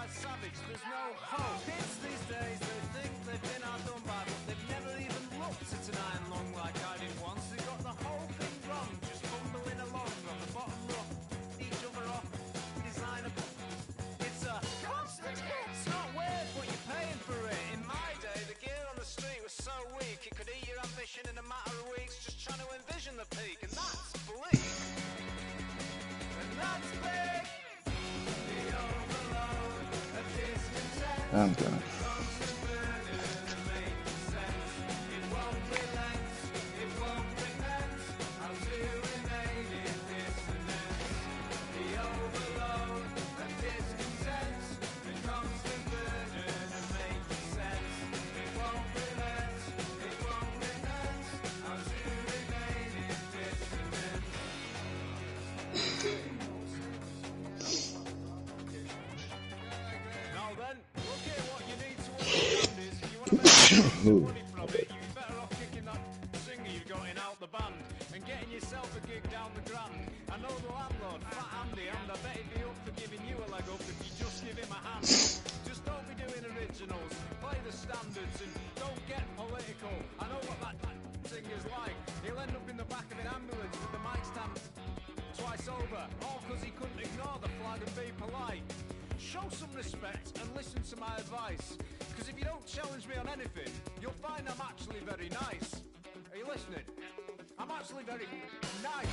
Savage, there's no hope. Kids these days, they think they've been outdone by, but they've never even looked at an iron lung like I did once. They got the whole thing wrong, just fumbling along on the bottom rough, each other off, designable. It's a constant hit. It's not weird, but you're paying for it. In my day, the gear on the street was so weak, it could eat your ambition in a matter of weeks, just trying to envision the peak, and that's bleak. And that's big. I'm gonna. You're better off kicking that singer you've got in out the band and getting yourself a gig down the Grand. I know the landlord, Fat Andy, and I bet he'd be up for giving you a leg up if you just give him a hand. Just don't be doing originals, play the standards and don't get political. I know what that singer's like. He'll end up in the back of an ambulance with the mic stand twice over, all because he couldn't ignore the flag and be polite. Show some respect and listen to my advice, because if you don't challenge me on anything, you'll find I'm actually very nice. Are you listening? I'm actually very nice.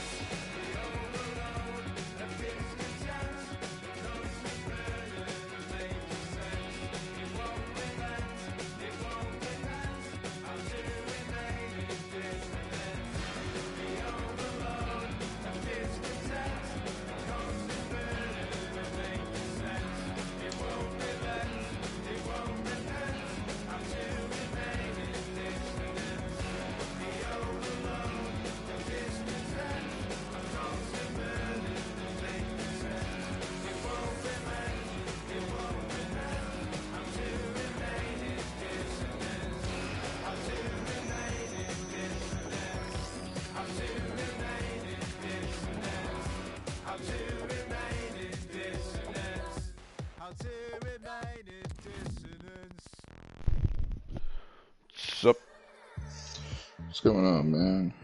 What's going on, man?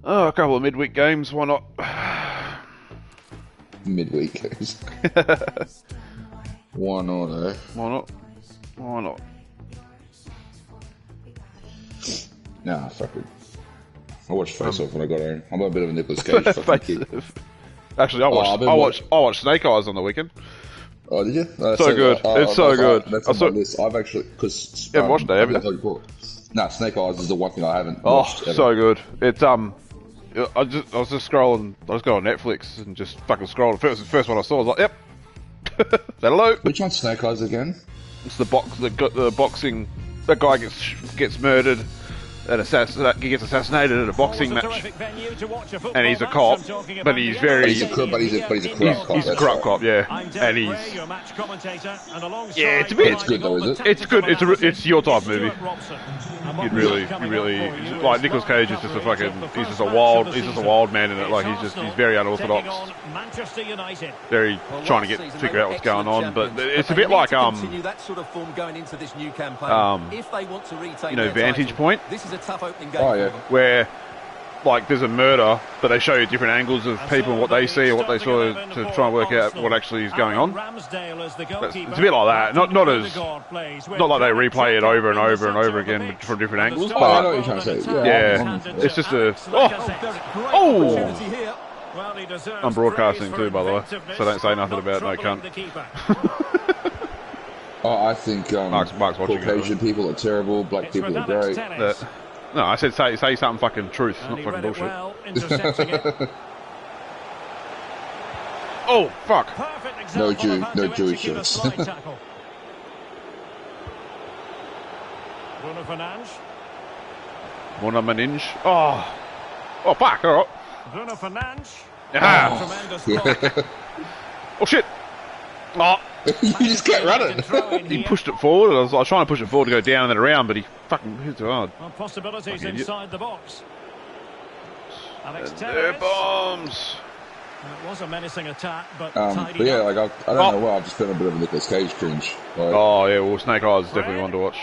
Oh, a couple of midweek games, why not? Midweek games. Why not, eh? Why not? Why not? Nah, fuck it. I watched Face Off when I got home. I'm a bit of a Nicolas Cage fucking kid. Actually, I watched Snake Eyes on the weekend. Oh, did you? So good. It's so good. That's on my list. I've actually, because you haven't watched it, have you? No, Snake Eyes is the one thing I haven't watched. Oh, so good. It's I was just scrolling. I just got on Netflix and just fucking scrolled. The first one I saw, I was like, "Yep." Hello. Which one's Snake Eyes again? It's the boxing. That guy gets murdered. He gets assassinated at a boxing match, and he's a cop, but he's very. He's a corrupt cop. He's a corrupt cop, yeah, and he's. Yeah, it's a bit. It's good though, is it? It's good. It's your type of movie. You really like Nicolas Cage is just a fucking. He's just a wild man in it. Like he's very unorthodox. Very trying to figure out what's going on, but it's a bit like Vantage Point. A tough opening game. Oh yeah. Where, like, there's a murder, but they show you different angles of people and what they see or what they saw to try and work out what actually is going on. It's a bit like that. Not like they replay it over and over and over again from different angles. But I know what you're trying to say. Yeah, it's just a. I'm broadcasting too, by the way, so don't say nothing about no cunt. Oh, I think Mark's watching Caucasian people are terrible, black people are great. No, I said say something fucking truth, not fucking bullshit. Oh, fuck. No Jewish jokes. Bruno Fernandes. Oh, fuck, all right. Bruno Fernandes. Ah. Tremendous block. Oh, shit. Oh, You just kept running. he pushed it forward. I was trying to push it forward to go down and then around, but he fucking hit it hard. Well, possibilities inside the box. Alex There Telles. bombs. It was a menacing attack, but But yeah, like I don't know why I've just been a bit of a Nicolas Cage cringe. Like, Oh yeah, well Snake Eyes is definitely one to watch.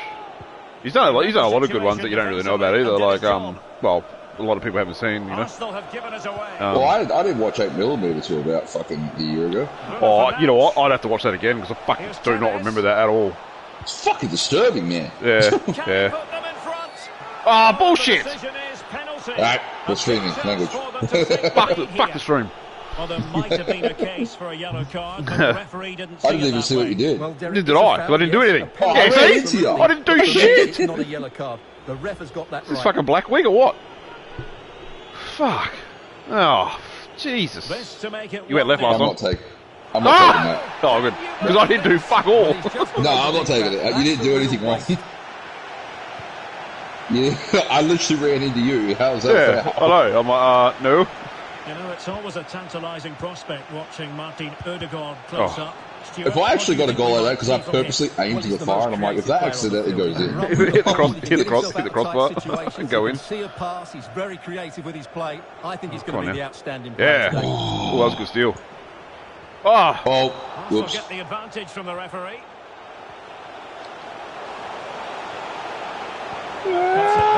He's done a lot of good ones that you don't really know about either. Like well, a lot of people haven't seen. You know. Arsenal have given us away. well, I didn't watch 8mm till about fucking a year ago. Oh, you know what? I'd have to watch that again because I fucking do not remember that at all. It's fucking disturbing, man. Yeah, Can he yeah. put them in front? Ah, bullshit! The decision is penalty. Alright, we're streaming language. Fuck the stream. Well, there might have been a case for a yellow card, but the referee didn't see I didn't it even that see what way. you did. Well, Derek, Neither did I, because I didn't do anything. Oh, Yeah, I ran into see? you. I didn't do It's shit! not a yellow card. The ref has got that This right. fucking black wig or what? Fuck. Oh, Jesus. This to make it You went left 1-0. last time. I'm not taking that. Oh, good. Because I didn't do fuck all. No, I'm not taking it. You didn't do anything wrong. Yeah, I literally ran into you. How's that? Yeah, fair? I know. I'm like, no. You know, it's always a tantalising prospect watching Martin Ødegaard close Oh. up. Stuart, If I actually what got a do you goal think like that, because we I might see from him? purposely aimed Well, to he's the the fire, most and I'm like, if that creative player on accidentally the goes field. in, Hit the crossbar and go in. See a pass. He's very creative with his play. I think he's Come going on to be now. the outstanding player Yeah. today. Oh, that was a good steal. Ah. oh, Arsenal whoops. get the advantage from the referee.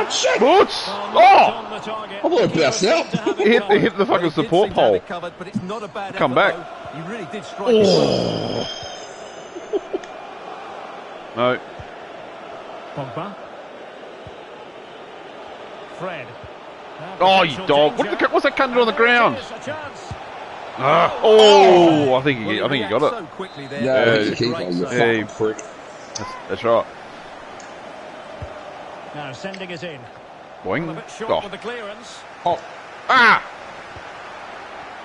Shit! What? Not Oh! on the target. I thought it bounced out. He hit the fucking Well, he did support seem to have pole. it covered, but it's not a bad Come effort, back. though. He really did strike it well. No. Pogba. Fred. Oh, you dog. What's that cunt on the ground? Here's a chance. Oh, I think he got reacts it. so quickly there. Yeah, Yeah, he's a keeper, Great you save. Yeah, fucking prick. That's right. Now sending it in. Boing. A bit short Oh. with the clearance. Oh, Ah!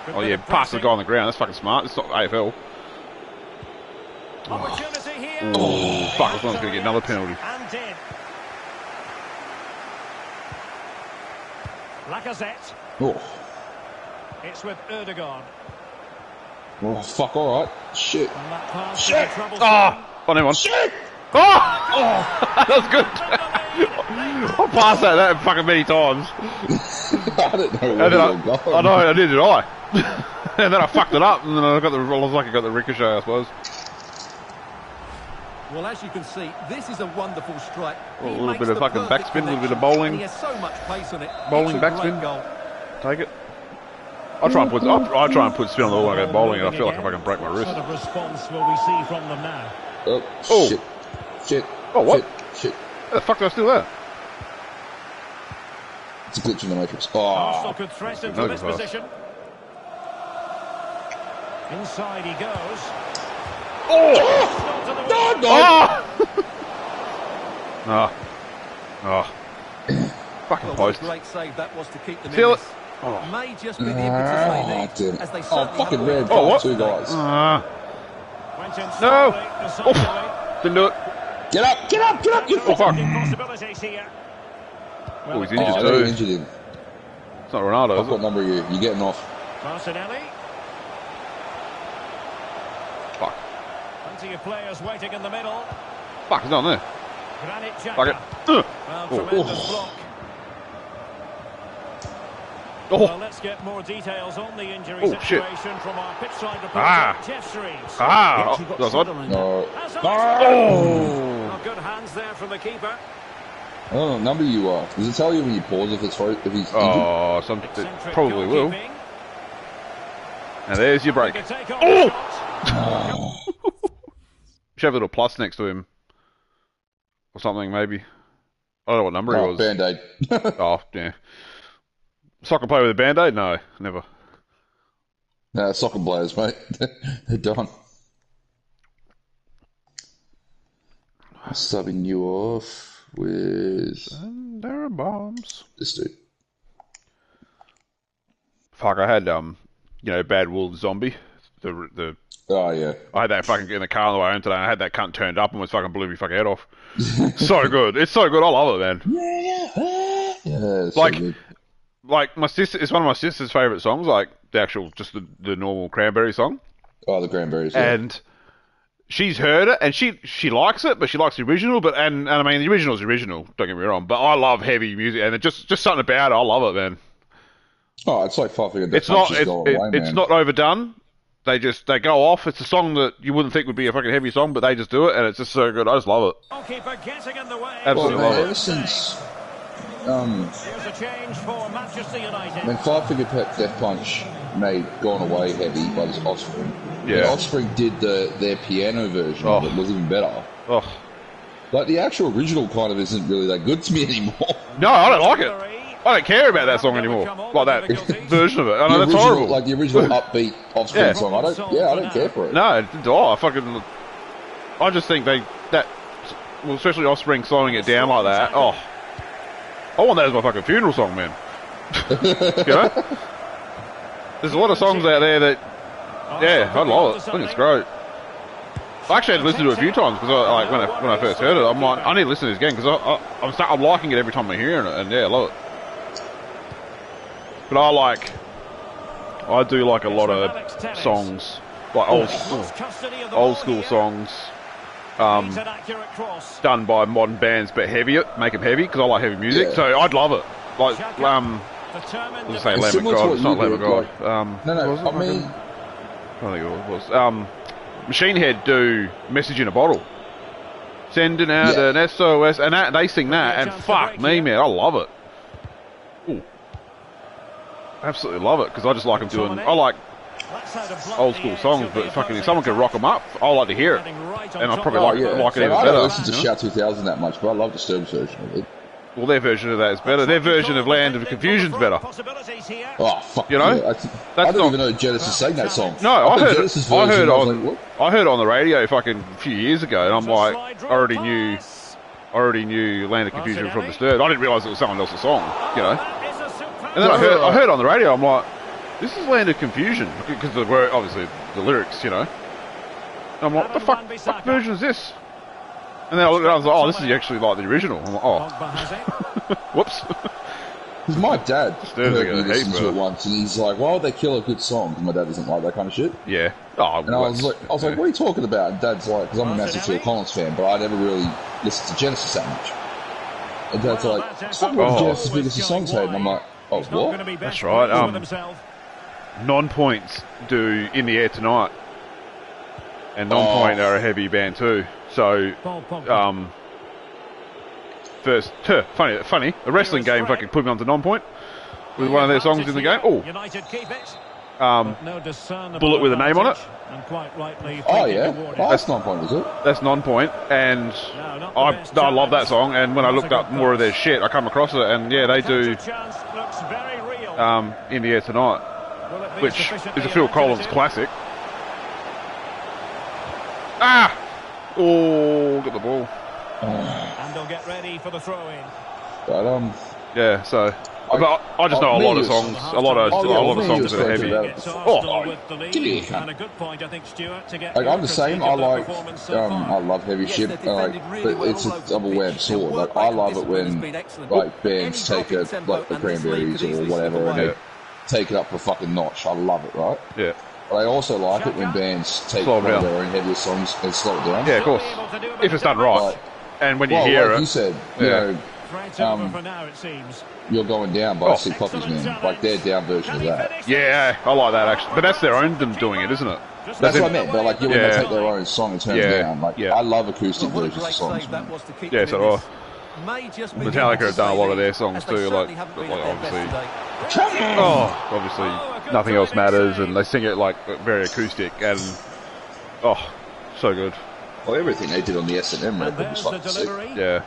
Good Oh bit yeah, of pass the pressing. guy on the ground. That's fucking smart. It's not AFL. Opportunity here. Oh, fuck. I was going to get another penalty. And in. Lacazette. oh, It's with Ødegaard. oh, fuck! All right, shit, And that pass Shit. is a trouble. Ah! Oh, never mind. shit! Oh! That was good. I passed that fucking many times. I didn't know And where then you were going. I know, I did I. And then I fucked it up, and then I was lucky I got the ricochet, I suppose. Well, as you can see, this is a wonderful strike. A He little makes bit of the fucking perfect backspin, a little bit of connection, bowling. and he has so much pace on it. Bowling It's a backspin. great goal. Take it. I try and put spin on the ball when I go bowling, and I feel like if I can break my wrist. What sort of response will we see from them now? Oh, Oh. shit, shit. Oh, what? Shit, shit. How the fuck did I steal that? It's a glitch in the matrix. Arsenal Oh, could threaten No from this good pass. position. Inside he goes. Oh! Not to the wall. Oh! Ah. Oh. Fucking Well, what post. a great save that was to keep them Steal in it. this. Oh. May just be the impetus they need, damn it. as they Oh, certainly fucking have red the- Oh, what? two guys. Went in No. slowly, Oh. decisively. Didn't do it. Get up, get up, get up! You Oh, fuck. Possibilities here. Oh, he's Oh, injured I know you're too. injured in. It's not Ronaldo, Fuck, is what it? number are you? You're getting off. Martinelli. Fuck. Plenty of players waiting in the middle. Fuck, he's not there. Granit Fuck it. Xhaka. Well, Oh. tremendous block. Oh. Well, let's get more details on the injury Oh, shit. situation from our pitchside reporter, Ah. Jeff Shreves. Ah! That was odd. No. Has No. Oh! Well, good hands there from the keeper. I don't know what number you are. Does it tell you when you pause if it's if he's injured? Oh, it Eccentric probably will. goalkeeping. And there's your break. Could take on Oh! the shot. Should have a little plus next to him. Or something, maybe. I don't know what number he Oh, was. Band-Aid. Oh, yeah. Soccer player with a band-aid? No, never. Nah, soccer players, mate. They're done. Subbing you off with And there are bombs. this dude. Fuck, I had, Bad Wolves Zombie. The Oh, yeah. I had that fucking in the car on the way home today. And I had that cunt turned up and was fucking blew me fucking head off. So good. It's so good. I love it, man. Yeah, it's Like, so good. like my sister, it's one of my sister's favourite songs. Like the actual, just the normal Cranberry song. Oh, the Cranberries. Yeah. And she's heard it and she likes it, but she likes the original. But and I mean the original's original. Don't get me wrong. But I love heavy music and it just something about it. I love it, man. Oh, it's like Five Finger Death It's not. Punch just going away, It's man. not overdone. They go off. It's a song that you wouldn't think would be a fucking heavy song, but they just do it, and it's just so good. I just love it. Absolutely Well, man, love ever it. since when Five Finger Death Punch made Gone Away heavy by this Offspring, Yeah. and Offspring did their piano version of it was even better. Oh. Like the actual original kind of isn't really that good to me anymore. No, I don't like it. I don't care about that song anymore. Like that version of it. I know that's horrible. Like the original upbeat Offspring song. I don't care for it. No, I just think especially Offspring slowing it down like that. Oh, I want that as my fucking funeral song, man. You know? There's a lot of songs out there that, yeah, I love it. I think it's great. I actually had to listen to it a few times because when I first heard it, I'm like, I need to listen to this again because I'm liking it every time I'm hearing it, and yeah, I love it. But I do like a lot of songs, like old school songs, done by modern bands, but heavier, make them heavy because I like heavy music. Yeah. So I'd love it. Like, let's say Lamb of God. It's not Lamb of God. I mean, I don't think it was. Machine Head do Message in a Bottle, sending out an SOS, and they sing that, and fuck me, man, I love it. Ooh. Absolutely love it because I just like them doing. I like old school songs, but fucking if someone can rock them up, I like to hear it, and I probably like it even I better. don't listen to Shout 2000 that much, but I love Disturbed's version of it. Well, their version of that is better. Their version of Land of Confusion's better. Oh fuck! You know, yeah. I don't even know Genesis sang that song. No, I heard Genesis it. version, I heard it on the radio fucking a few years ago, and I'm like, I already knew Land of Confusion from Disturbed. I didn't realise it was someone else's song, you know. And then I heard on the radio, I'm like, this is Land of Confusion because the word, obviously the lyrics, you know. And I'm like, what the fuck version is this? And then I looked at it, I was like, oh, this is actually like the original. I'm like, oh, whoops. Because my dad heard me listen to it bro. once, and he's like, "Why would they kill a good song?" Because my dad doesn't like that kind of shit. Yeah. Oh, and I was like, "What are you talking about?" And Dad's like, "Because I'm a massive Phil Collins fan, but I never really listened to Genesis that much." And Dad's like, "Stop one of Genesis' biggest songs, Hayden." And I'm like, "Oh, what?" That's right. Non-Points do In the Air Tonight, and Non-Point are a heavy band too. So, funny, a wrestling game fucking put me onto Non-Point with one of their songs in the game. Oh, Bullet with a name on it. Oh yeah, that's Non-Point, is it? That's Non-Point, and I love that song. And when I looked up more of their shit, I come across it, and yeah, they do In the Air Tonight, which is a Phil Collins classic. Ah! Oh, got the ball. And they'll get ready for the throw-in. But yeah. So, I just know a lot of songs. A lot of songs that are heavy. give me a cunt. Like, I'm the same. I like, I love heavy shit. But it's a double-edged sword. Like, I love it when like bands take it, like the Cranberries or whatever, and they take it up a fucking notch. I love it, right? Yeah. But I also like it when bands take one of their own heavier songs and slow it down. Yeah, of course. If it's done right. Like, and when you hear like it. you said, you know, You're Going Down by Sick Puppies, man. Like their down version of that. Yeah, I like that actually. But that's their own them doing it, isn't it? That's what I meant. But like, when they take their own song and turn it down, like I love acoustic versions of songs. Yeah, so do I. Metallica have done a lot of their songs too, like obviously, Nothing Else Matters, and they sing it like very acoustic, and so good. Well, everything they did on the S&M record was fucking sick. Yeah.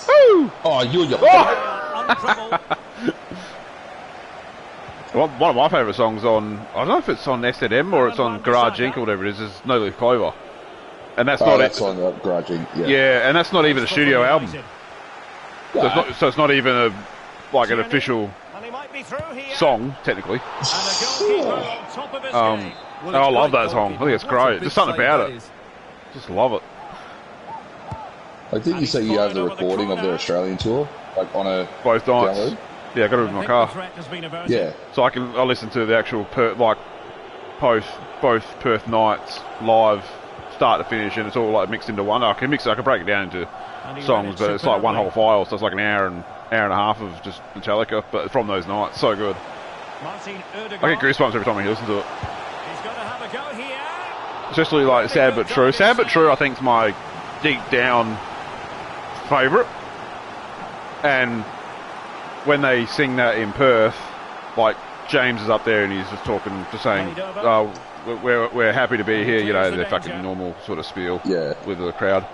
Woo! Oh, you're One of my favourite songs on, I don't know if it's on S&M or it's on Garage Inc. or whatever it is No Leaf Clover. And that's not that's on Garage Inc. Yeah, and that's not even a studio album. So it's not even an official song, technically. I love that song. I think it's great. There's something about it. Just love it. Like, didn't you say you have the recording of their Australian tour, like on a both nights? download? Yeah, I got it in my car. Yeah. So I listen to the actual both Perth nights live, start to finish, and it's all like mixed into one. I can break it down into songs, but it's like one whole file, so it's like an hour and a half of just Metallica, but from those nights, so good. I get goosebumps every time I listen to it. Especially like Sad But True. Sad But True, I think, is my deep down favourite. And when they sing that in Perth, like James is up there and he's just saying, "Oh, we're happy to be here," you know, the fucking normal sort of spiel with the crowd.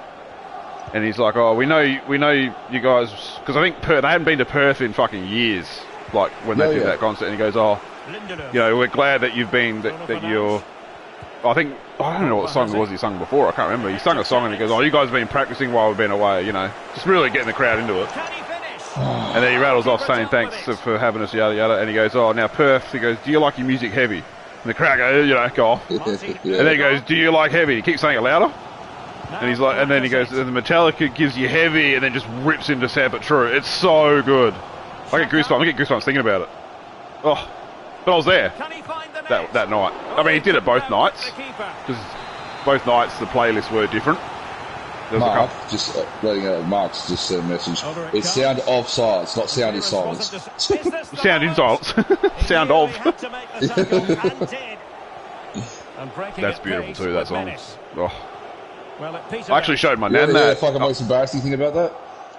And he's like, "Oh, we know you guys," because I think they hadn't been to Perth in fucking years, like when they did that concert. And he goes, "Oh, you know, we're glad that you've been that you're." I don't know what song it was he sung before. I can't remember. He sung a song and he goes, "Oh, you guys have been practicing while we've been away," you know, just really getting the crowd into it. And then he rattles off saying thanks for having us, yada yada. And he goes, "Oh, now Perth," he goes, "Do you like your music heavy?" And the crowd goes, go off. And then he goes, "Do you like heavy?" He keeps saying it louder. And he's like, and then he goes, "The Metallica gives you heavy," and then just rips into Sad But True. It's so good. I get goosebumps thinking about it. Oh, but I was there that night. I mean, he did it both nights, because both nights the playlists were different. Mark, just letting out, Mark's just sent a message. It's sound of silence, not sound in silence. Sound in silence. Sound of. That's beautiful too, that song. Oh. I actually showed my nan that. The fucking most embarrassing thing about that?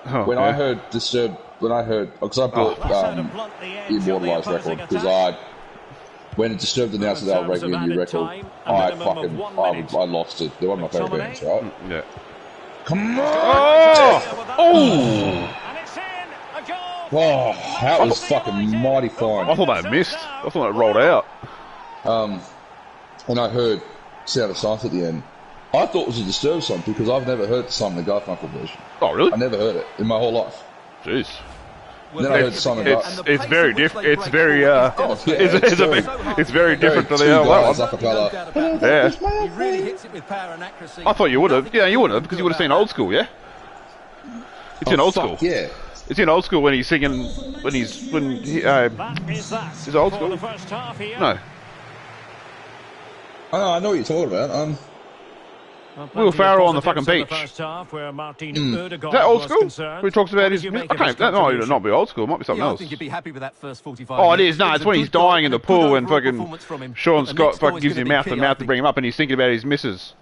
I heard Disturbed, because I bought the Immortalised record, because when Disturbed announced that they were making a new record, I lost it. They're one of my favourite bands, right? Yeah. Come on! Oh! Oh, that was fucking mighty fine. I thought that missed. I thought it rolled out. And I heard Sound of Silence at the end. I thought it was a Disturbed song because I've never heard the Simon & Garfunkel version. Oh, really? I never heard it in my whole life. Jeez. Then I heard Simon & Garfunkel. It's very different. It's very it's very different to the other one. Yeah. He really hits it with power and accuracy. I thought you would have. Yeah, you would have, because you would have seen Old School, yeah? It's in Old School. Yeah. It's in Old School when he's singing, is it Old School? No. I know what you're talking about. Will Farrell on the fucking beach. Is that Old School? Where he talks about his... That might not be Old School. It might be something else. I think you'd be happy with that first 45 Oh, it is. No, it's when he's dying in the pool and fucking Sean Scott fucking gives him mouth to mouth to bring him up, and he's thinking about his missus.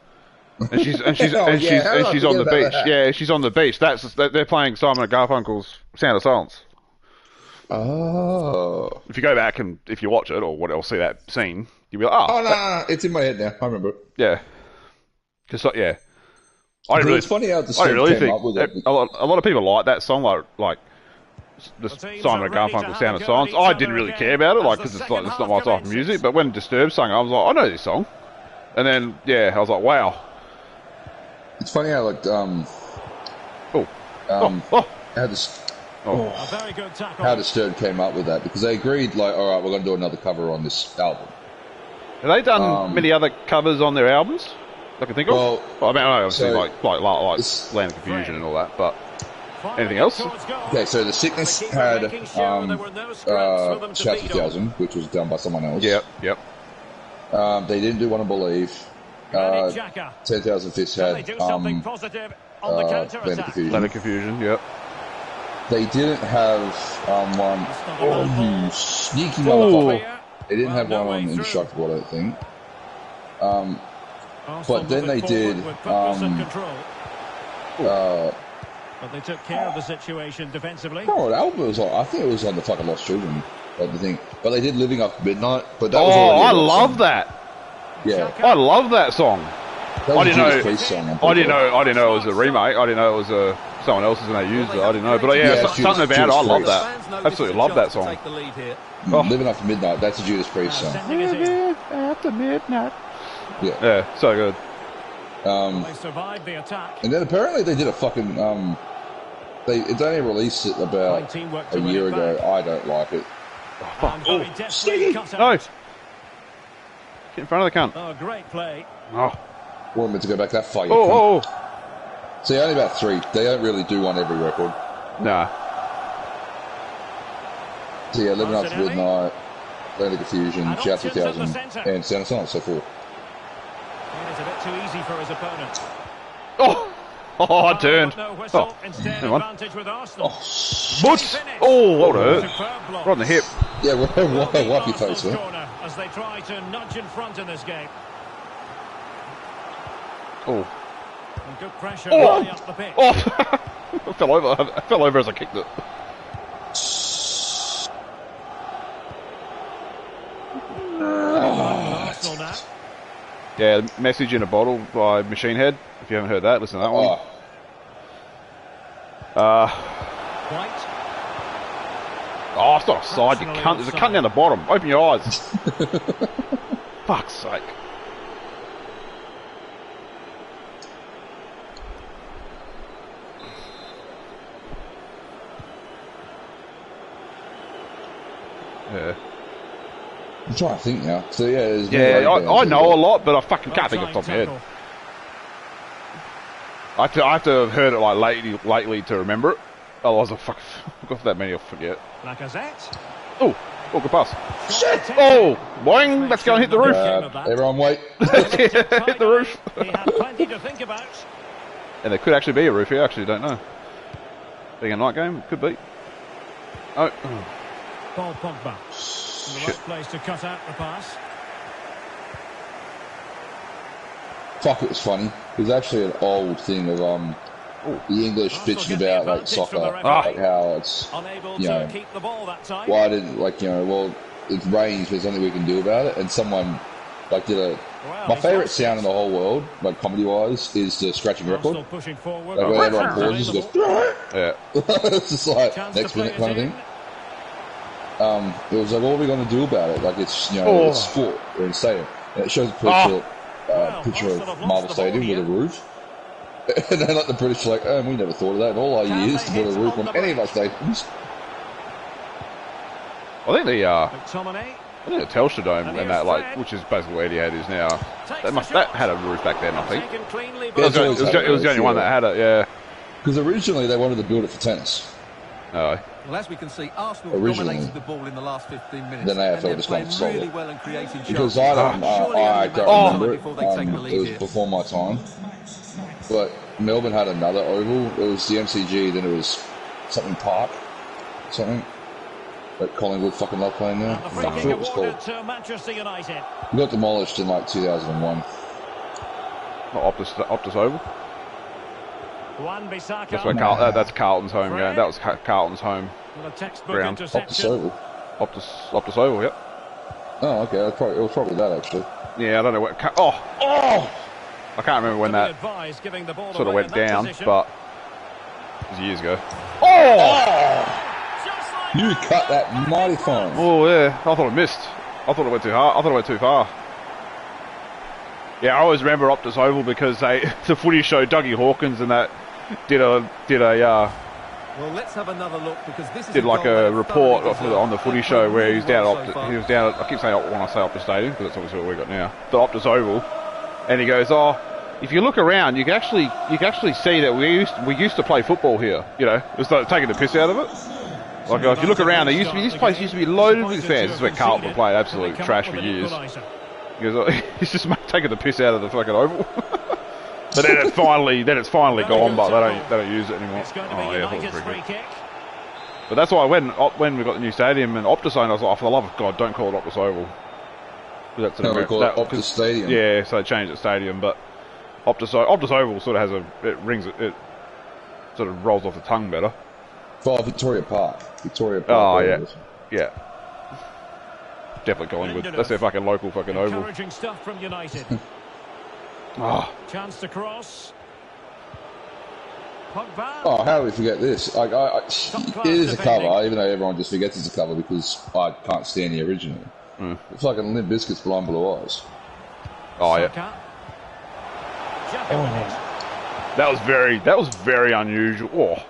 And she's on the beach. Yeah, she's on the beach. They're playing Simon & Garfunkel's Sound of Silence. Oh. If you go back and if you watch it or see that scene, you'll be like, oh no, it's in my head now. I remember it. Yeah. Because It's funny how Disturbed came up with it. A lot of people like that song, like the Simon & Garfunkel Sound of Silence. I didn't really care about it, because it's not my type of music. But when Disturbed sang, I was like, I know this song, and then I was like, wow. It's funny how how Disturbed came up with that, because they agreed, all right, we're going to do another cover on this album. Have they done many other covers on their albums I can think of? Well, I mean, obviously, like Land of Confusion and all that, but anything else? Okay, so The Sickness had Shout 2000, which was done by someone else. Yep. They didn't do Wanna Believe. 10,000 Fists had Land of Confusion. Yep. They didn't have one. Oh, you sneaky motherfucker! They didn't have one on Indestructible, I don't think. But then they did. But they took care of the situation defensively. Oh, what album it was on? I think it was on the fucking Lost Children, the thing. But they did Living After Midnight. But that was I love that. Yeah, I love that song. I didn't know it was a remake. I didn't know it was someone else's and they used it. I didn't know, but something about it. I love that. Absolutely love that song. Living After Midnight. That's a Judas Priest song. Living After Midnight. Yeah, so good. They survived the attack. And then apparently they did a fucking they only released it about a year ago. I don't like it. Oh, fuck. Oh, Stiggy! No! Get in front of the cunt. Oh, great play. Oh. Want me to go back that far? Oh. See, only about 3. They don't really do one every record. Nah. So yeah, 11 up to midnight, Atlantic Fusion, Shout 2000, and so on and so forth. It's a bit too easy for his opponent. Oh, I turned. Oh, hang on. Boots! Oh, what a hurt. Right on the hip. Yeah, wipe your face, man. As they try to nudge in front in this game. Oh. And good pressure up the pitch. I fell over as I kicked it. Yeah, Message in a Bottle by Machine Head. If you haven't heard that, listen to that one. It's not offside, you cunt. There's a cunt down the bottom. Open your eyes. Fuck's sake. Yeah. I'm trying to think now. So yeah, I know a lot, but I fucking can't think off the top of my head. I have to have heard it like lately to remember it. Otherwise, I've got that many, I'll forget. Oh, good pass. Shit! Oh, boing! Let's go and hit the roof. Everyone, wait. Hit the roof. He had plenty to think about. And there could actually be a roof here. Actually, don't know. Being a night game, could be. Oh. Paul Pogba. In the right place to cut out the pass. Fuck, it was funny. It was actually an old thing of the English bitching about like soccer, like how it's why didn't well it rains, there's nothing we can do about it, and someone like did my favourite sound in the whole world, like comedy wise, is the scratching record. Like where everyone pauses and goes, yeah. It's just like next minute kind of thing. It was like, what are we going to do about it? Like, it's, it's sport, we're in stadium. And it shows a picture of Marvel Stadium with a roof. And then, like, the British are like, we never thought of that in all our years to put a roof on any of our stadiums. I think the Telstra Dome and that, like, which is basically where Etihad is now, that had a roof back then, I think. It was the only one that had it, yeah. Because originally they wanted to build it for tennis. Oh. Well, as we can see, Arsenal dominated the ball in the last 15 minutes. Then AFL just went solid. Really well and creating because I don't remember it. It was before my time. But Melbourne had another oval. It was the MCG. Then it was something Park, something. That Collingwood fucking love playing there. I forget what it was called. It got demolished in like 2001. Not Optus Oval. That's where that's Carlton's home. Yeah, that was Carlton's home ground. Optus Oval. Optus Oval. Yep. Oh, okay. It was probably that actually. Yeah, I don't know what. I can't remember when that sort of went down, but it was years ago. You cut that mighty fine. Oh yeah, I thought it missed. I thought it went too hard. I thought it went too far. Yeah, I always remember Optus Oval because the footy show Dougie Hawkins and that did a well, let's have another look because this is a report on the footy show where he was down at I keep saying when I say Optus Stadium because that's obviously what we got now, the Optus Oval, and he goes, if you look around, you can actually see that we used to play football here. It's like taking the piss out of it. Like if you look around, this place used to be loaded with fans. This is where Carlton played absolute trash for years. He goes, he's just taking the piss out of the fucking oval. But then it's finally gone, but they don't use it anymore. Oh yeah, I thought it was pretty good. But that's why when we got the new stadium and Optus Zone, I was like, for the love of God, don't call it Optus Oval. We call it Optus Stadium. Yeah, so they changed it stadium, but Optus Oval sort of has it sort of rolls off the tongue better. For Victoria Park. Oh yeah. Definitely Collingwood. That's their fucking local fucking oval. Encouraging stuff from United. Chance to cross. Pogba. Oh, how do we forget this? Like, it is a cover, even though everyone just forgets it's a cover because I can't stand the original. It's like Limp Bizkit's Blind Blue Eyes. Oh yeah. That was very unusual.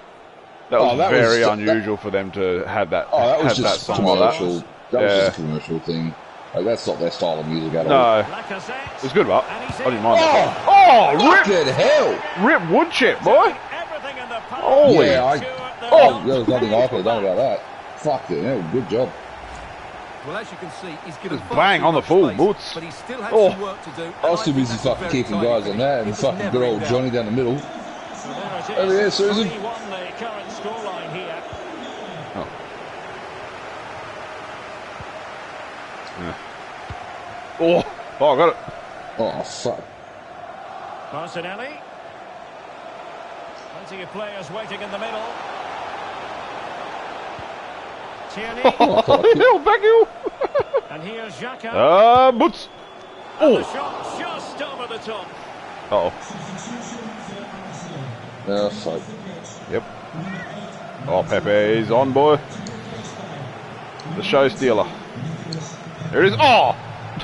That was very unusual for them to have that. Oh, that was just commercial That was just a commercial thing. Like, that's not their style of music at all. No. It was good, but I didn't mind that. Oh, Fucking hell! Rip wood chip, boy! Holy. Yeah, there was nothing I could have done about that. Fucking hell, good job. Well, as you can see, he's given bang on the full, Boots. But he still has some work to do. I was too busy fucking kicking guys on that and fucking good old Johnny down the middle. Over there, Susan. Oh, I got it. Oh, fuck. Martinelli. Plenty of players waiting in the middle. Tierney. Oh, back you. And here's Xhaka. Boots. Oh. The shot just over the top. Uh-oh. Oh, fuck. Yep. Oh, Pepe's on, boy. The show stealer. There it is. Oh!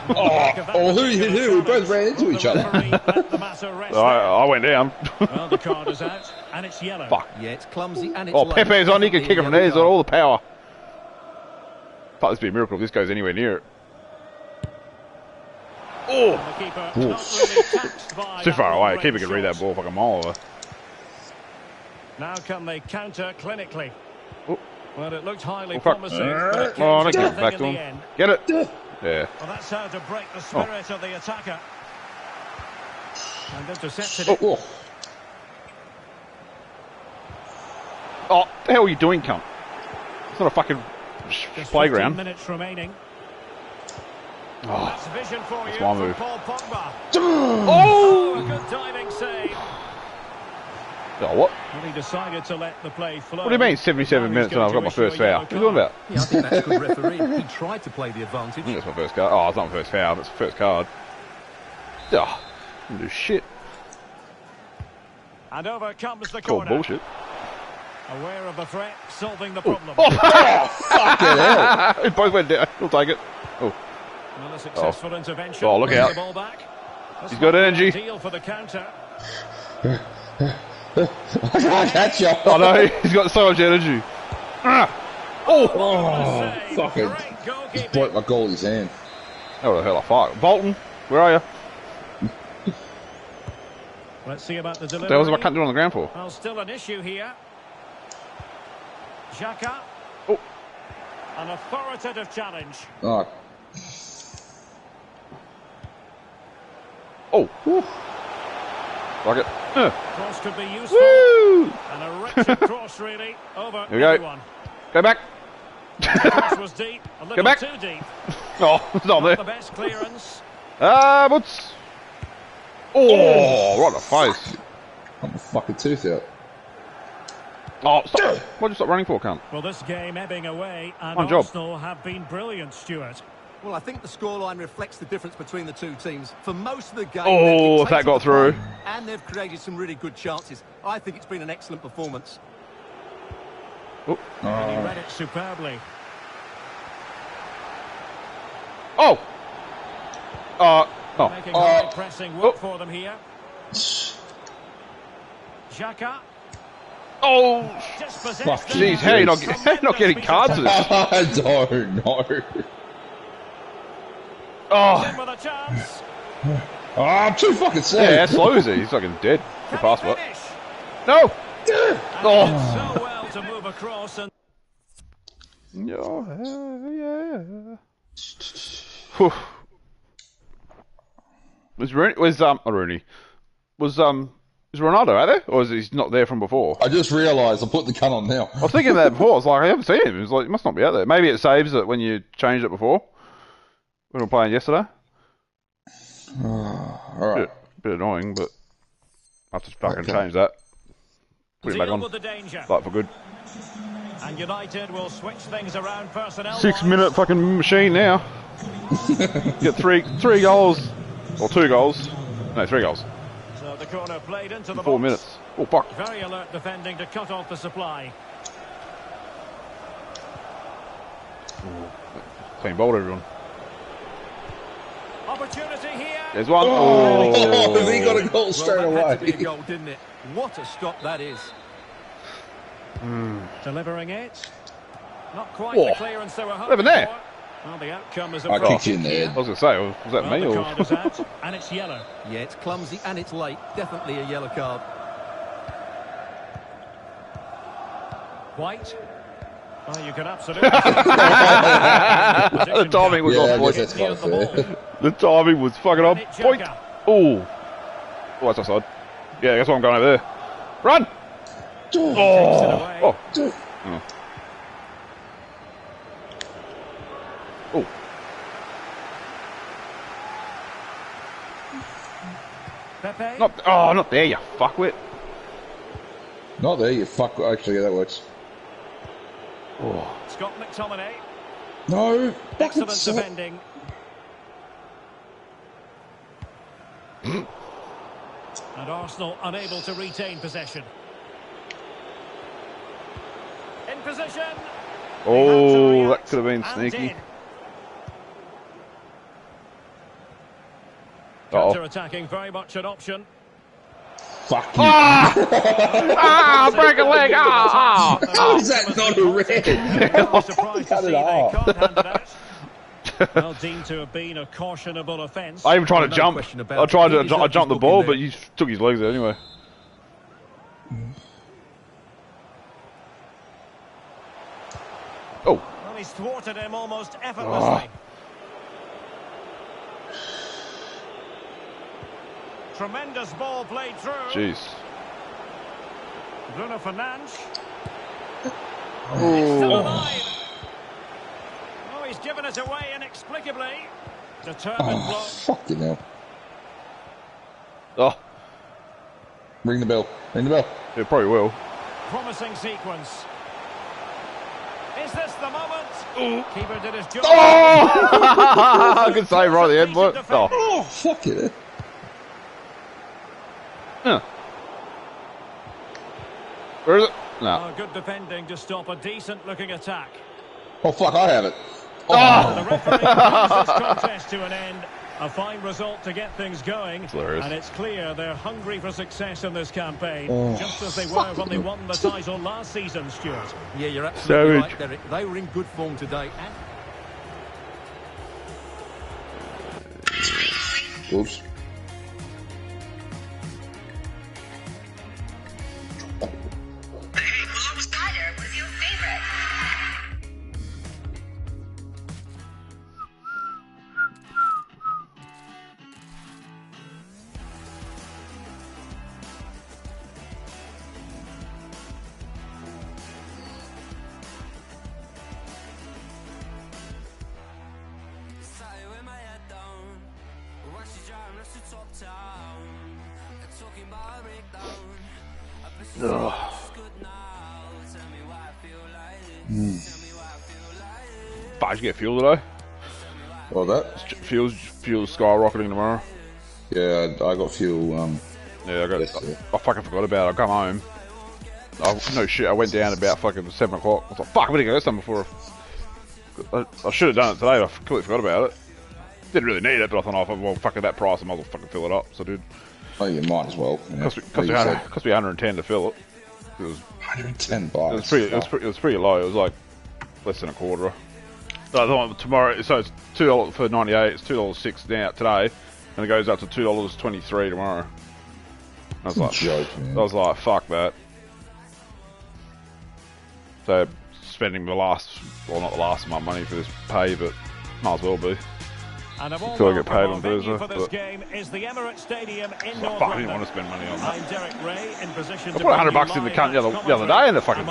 Who hit who? We both ran into each other. I went down. Well, the card is out, and it's yellow. Fuck. Yeah, it's clumsy and it's Pepe's on. He can kick it from there. He's got all the power. Fuck, this would be a miracle if this goes anywhere near it. Oh! Too far away. Keeper can read that ball like a mile away. Now can they counter clinically? Oh. Well, it looked highly promising. Oh, they get back to him. Get it? Yeah. Well, that's how to break the spirit of the attacker. And intercepted it. Oh, the hell are you doing, cunt? It's not a fucking playground. 15 minutes remaining. Oh, That's vision for that's you my from move. Paul Pogba. Oh! A good diving save. Oh, what? Well, he decided to let the play flow. What do you mean 77 minutes and I've got my first foul? What are you talking about? Yeah, I think that's good refereeing. He tried to play the advantage. I think that's my first card. Oh, it's not my first foul, that's the first card. Oh, didn't do shit. And over comes the Called corner. bullshit. Aware of the threat, solving the problem. Fucking hell. It both went down. We'll take it. Oh. Well, a successful intervention. Oh, look out. The ball back. He's got energy. Deal for the counter. I can't catch you. Oh no, he's got so much energy. Oh, fucking. Just broke my goalie's hand. Oh, the hell I fight. Bolton, where are you? Let's see about the delivery. What the hell is I can't do it on the ground for? Well, still an issue here. Xhaka. Oh. An authoritative challenge. Oh. Oh. Woo. Like it. Cross could be useful. Woo! And a wretched cross, really. Over. Here we go. Everyone. Go back. The cross was deep. A little back. too deep. Oh, it's not Not the there. best clearance. What's... Oh, right in the face. Got my fucking tooth out. Oh, stop. Why'd you stop running for, cunt? Well, this game ebbing away, and Good job. Arsenal have been brilliant, Stuart. Well, I think the scoreline reflects the difference between the two teams. For most of the game, Oh, they've if that dictated got the play, through. and they've created some really good chances. I think it's been an excellent performance. Oh. And he read it superbly. Oh. Making high pressing work for them here. Xhaka. Oh. Just possessed Fuck, there. Jeez, how are you not getting cards of this? I don't know. Oh. In with a chance. Oh, I'm too fucking slow. Yeah, how slow is he? He's fucking dead. Good Can pass, he what? finish? No. And Oh. he did so well to move across and Yeah. Whew. Was Rooney? Is Ronaldo out there, or is he not there from before? I just realised I put the gun on now. I was thinking that before. I was like, I haven't seen him. It was like, he must not be out there. Maybe it saves it when you changed it before. We were playing yesterday. Alright. Bit annoying, but I have to fucking change that. Put it back deal on. with the danger. Like for good. And United will switch things around personnel. 6 minute fucking machine now. Get three goals. Or 2 goals. No, 3 goals. So the corner played into the 4 box. minutes. Oh, fuck. Very alert defending to cut off the supply. Clean bolt, everyone. Opportunity here. There's one. Oh, he got a goal straight Well, that had to away. be a goal, didn't it? What a stop that is. Delivering it. Not quite Whoa. the clearance they were hoping Living there. for. Well, the outcome is I kicked you in the head. I was going to say, was that me? The Or? card is out, and it's yellow. Yeah, it's clumsy and it's late. Definitely a yellow card. White. Well, you can absolutely... The timing was on point. That's quite fair. The timing was fucking on point. Oh, that's offside. Yeah, that's why I'm going over there. Run! Oh! Oh! Pepe. Not there, you fuckwit. Not there, you fuck. Actually, yeah, that works. Oh. Scott McTominay. No. Excellent defending. And Arsenal unable to retain possession. In position. Oh, that could have been sneaky. Counter-attacking, very much an option. Fuck you. Break a leg! How is that not a red? Surprised to see they can't hand it out. Well, deemed to have been a cautionable offence. I even tried to jump. I jumped the ball, but he took his legs there anyway. Oh. Well, he's thwarted him almost effortlessly. Tremendous ball played through. Jeez. Bruno Fernandes. Oh. Still alive. Oh, he's given it away inexplicably. Determined block. Fucking hell. Oh. Ring the bell. Ring the bell. It probably will. Promising sequence. Is this the moment? Ooh. Keeper did his job. Oh! Good save right at the end, but Oh, fuck it. Yeah. Where is it? No. Oh, good defending to stop a decent-looking attack. Oh, fuck, I have it. Oh. The referee brings this contest to an end. A fine result to get things going. And it's clear they're hungry for success in this campaign. Just as they were when they won the title last season, Stuart. Yeah, you're absolutely right, Derek. They were in good form today. Oops. Did you get fuel today? What was that? Fuel's skyrocketing tomorrow. Yeah, I got fuel. Yeah, I fucking forgot about it. I come home. No shit, I went down about fucking 7 o'clock. I was like, fuck, I better go some before. I should have done it today, but I completely forgot about it. Didn't really need it, but I thought, oh, well, fuck at that price, I might as well fucking fill it up. So I did. Oh, you might as well. Yeah. Cost me 110 to fill it. It was $110. It was pretty low. It was like less than a quarter. So I thought tomorrow, so it's $2 for 98. It's $2.06 now today, and it goes up to $2.23 tomorrow. I was like, joke, man. I was like, fuck that. So spending the last, well, not the last of my money for this pay, but might as well be. Until I get paid on Thursday. For this game is the Emirates Stadium in North I didn't want to spend money on that. I'm Derek Ray in position I put $100 in the cunt the other day, and the fucking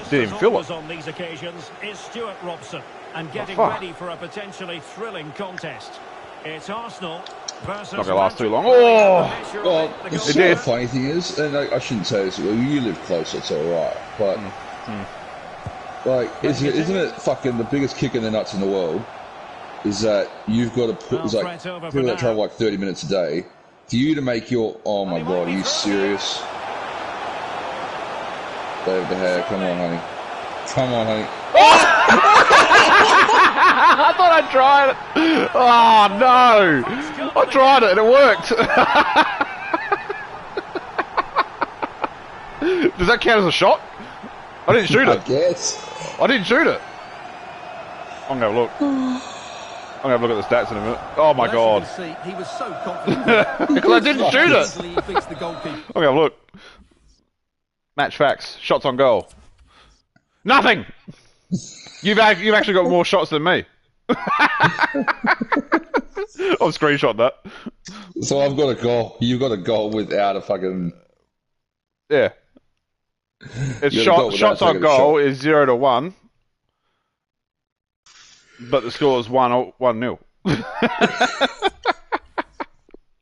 didn't even fill it. On these occasions is Stuart Robson, and getting ready for a potentially thrilling contest. It's Arsenal versus. Not gonna last too long. Oh, well, the funny thing is, and I shouldn't say this. Well, you live close, it's all right, but like, isn't it fucking the biggest kick in the nuts in the world? Is that you've got to put, it's like people that travel like 30 minutes a day, for you to make your, oh my god, are you serious? David De Gea, come on, honey. Come on, honey. I thought I tried it. Oh no! I tried it and it worked. Does that count as a shot? I didn't shoot it. I guess. I didn't shoot it. I'm going to look. I'm going to look at the stats in a minute. Oh, my God. See, he was so confident. Because I didn't shoot it. He beats the goalkeeper. I'm going to look. Match facts. Shots on goal. Nothing! You've actually got more shots than me. I'll screenshot that. So I've got a goal. You've got a goal without a fucking... Yeah. It's shots on goal is 0-1. But the score is 1-0.